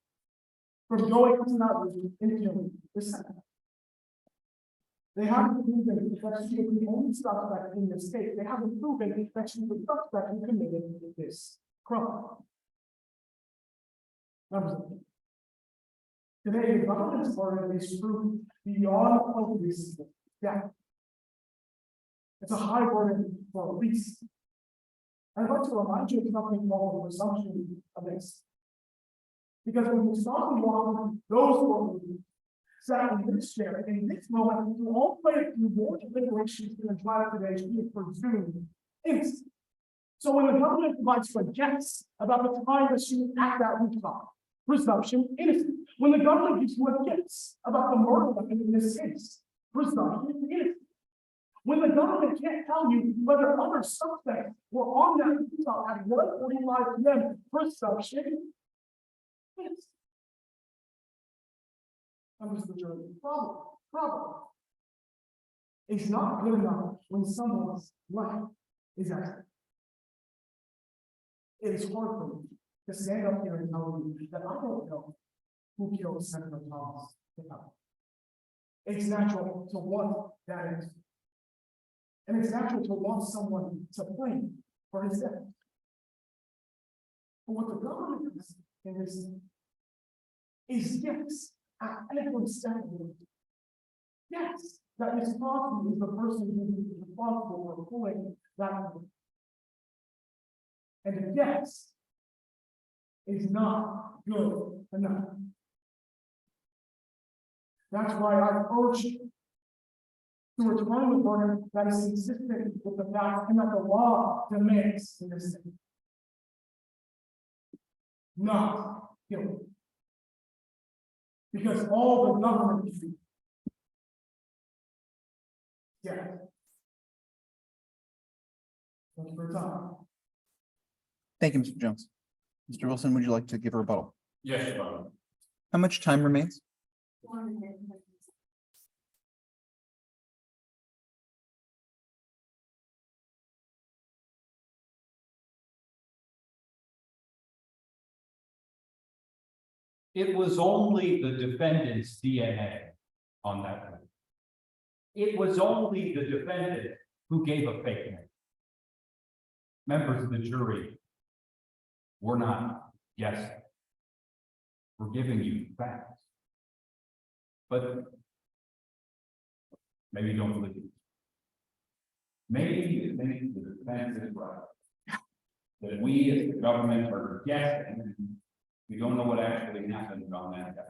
from going into that room and killing the Senate. They haven't proven that she was the only suspect in this case. They haven't proven that she was the suspect who committed this crime. Today, the government's burden is proof beyond hope is death. It's a high burden for police. I'd like to remind you of something called the presumption of innocence. Because when you start to walk, those who are sat in this chair, in this moment, you all the way through more deliberations in the trial today, she is presumed innocent. So when the government provides for guess about the time that she was at that rooftop, presumption innocent. When the government gives you a guess about the murder weapon in this case, presumption innocent. When the government can't tell you whether other suspects were on that rooftop at 1:45 p.m., presumption innocent. Members of the jury, problem is not good enough when someone's life is at stake. It is hard for me to stand up here and tell you that I don't know who killed Senator Thomas Capella. It's natural to want that answer. And it's natural to want someone to blame for his death. But what the government does in this is yes, at every step of it. Yes, that Ms. Crosby is the person who is responsible for pulling that over. And yes is not good enough. That's why I urge you to return the burden that is consistent with the fact and that the law demands in this state. Not guilty. Because all the government can do. Yeah. Thank you for your time. Thank you, Mr. Jones. Mr. Wilson, would you like to give a rebuttal? Yes, Your Honor. How much time remains? 1 minute. It was only the defendant's DNA on that one. It was only the defendant who gave a fake name. Members of the jury, we're not guessing. We're giving you facts. But maybe you don't believe it. Maybe the defense is right. That we as the government are guessing. We don't know what actually happened on that day.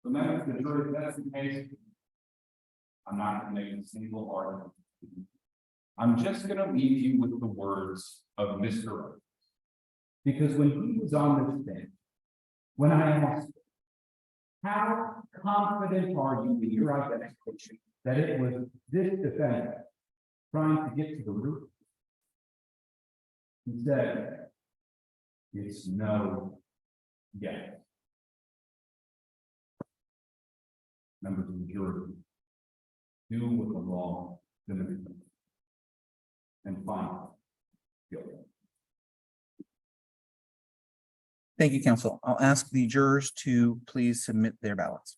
Remember, the jury, that's the case. I'm not going to make a single argument. I'm just going to leave you with the words of Mr. Rhodes. Because when he was on this thing, when I asked him, how confident are you in your identification that it was this defendant trying to get to the root? He said, it's no yes. Members of the jury, do what the law demands and find guilty. Thank you, counsel. I'll ask the jurors to please submit their ballots.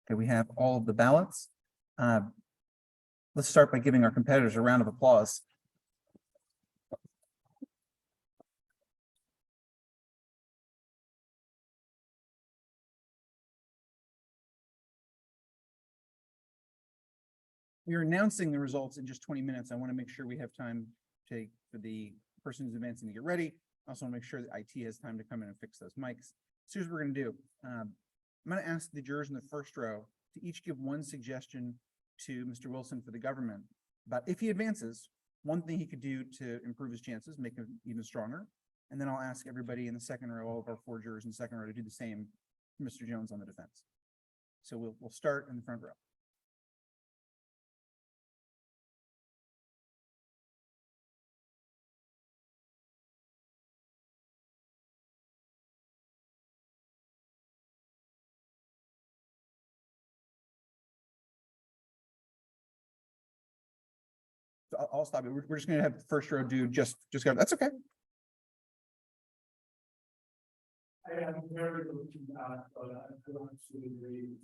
Okay, we have all of the ballots. Let's start by giving our competitors a round of applause. We are announcing the results in just 20 minutes. I want to make sure we have time for the person who's advancing to get ready. I also want to make sure that IT has time to come in and fix those mics. So here's what we're going to do. I'm going to ask the jurors in the first row to each give one suggestion to Mr. Wilson for the government about if he advances, one thing he could do to improve his chances, make him even stronger. And then I'll ask everybody in the second row, all of our 4 jurors in the second row, to do the same for Mr. Jones on the defense. So we'll start in the front row. So I'll stop it. We're just going to have the first row do just go. That's okay. I am very looking at, but I don't actually agree.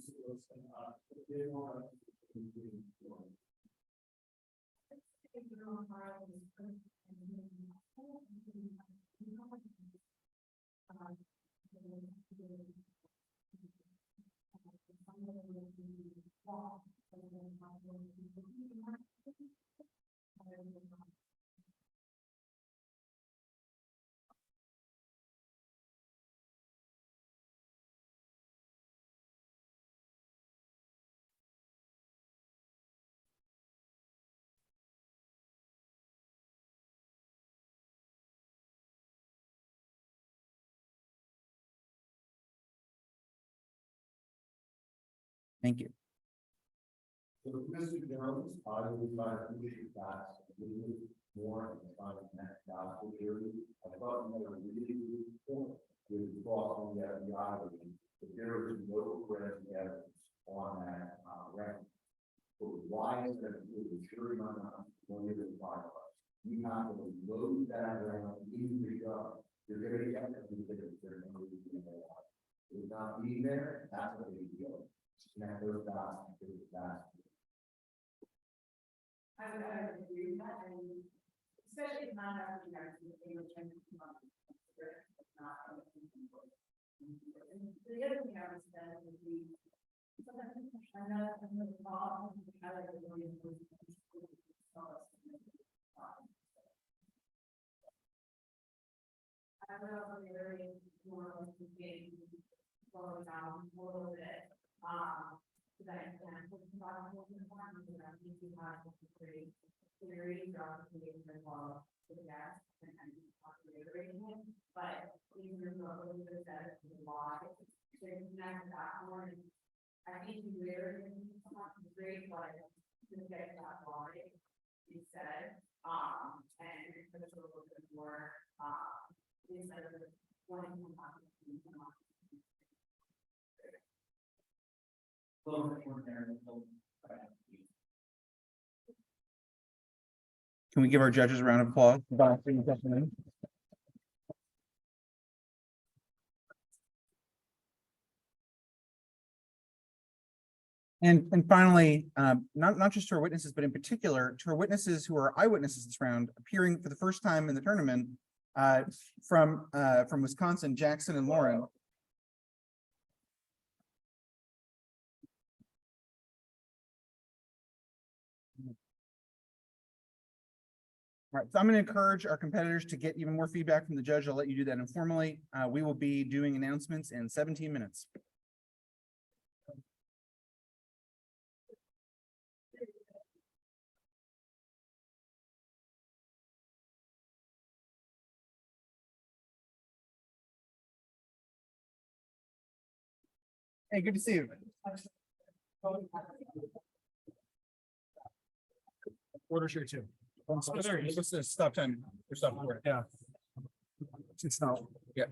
Thank you. So, Mr. Jones, I would like to appreciate that a little bit more and try to connect dots with you. I thought you had a really good point with crossing the island, but there is no forensic evidence on that, record. So why is that with the jury not going to the file? You have to load that around in the gun. You're going to get to there's no reason to know. It would not be there, that's what they do. Connect those dots, and do that. I would agree with that, and especially not having regards to the thing which I'm not. The other thing I would say would be. I know I'm going to call, I like the way it was. I don't know if you're very more of the game, slow down a little bit, so that I can put some on the farm, and I think you have a great theory, drop the as well, for the gas, and kind of reiterating it, but even though a little bit of that is why, so connect that more, I think you really, great, but to get that why, instead, and put a little bit more, instead of wanting to talk to Can we give our judges a round of applause? And finally, not just to our witnesses, but in particular to our witnesses who are eyewitnesses this round, appearing for the first time in the tournament, from Wisconsin, Jackson and Lauren. All right, so I'm going to encourage our competitors to get even more feedback from the judge. I'll let you do that informally. We will be doing announcements in 17 minutes. Hey, good to see you. Order share two. What's the stop time? Stop. Yeah. It's not. Yeah.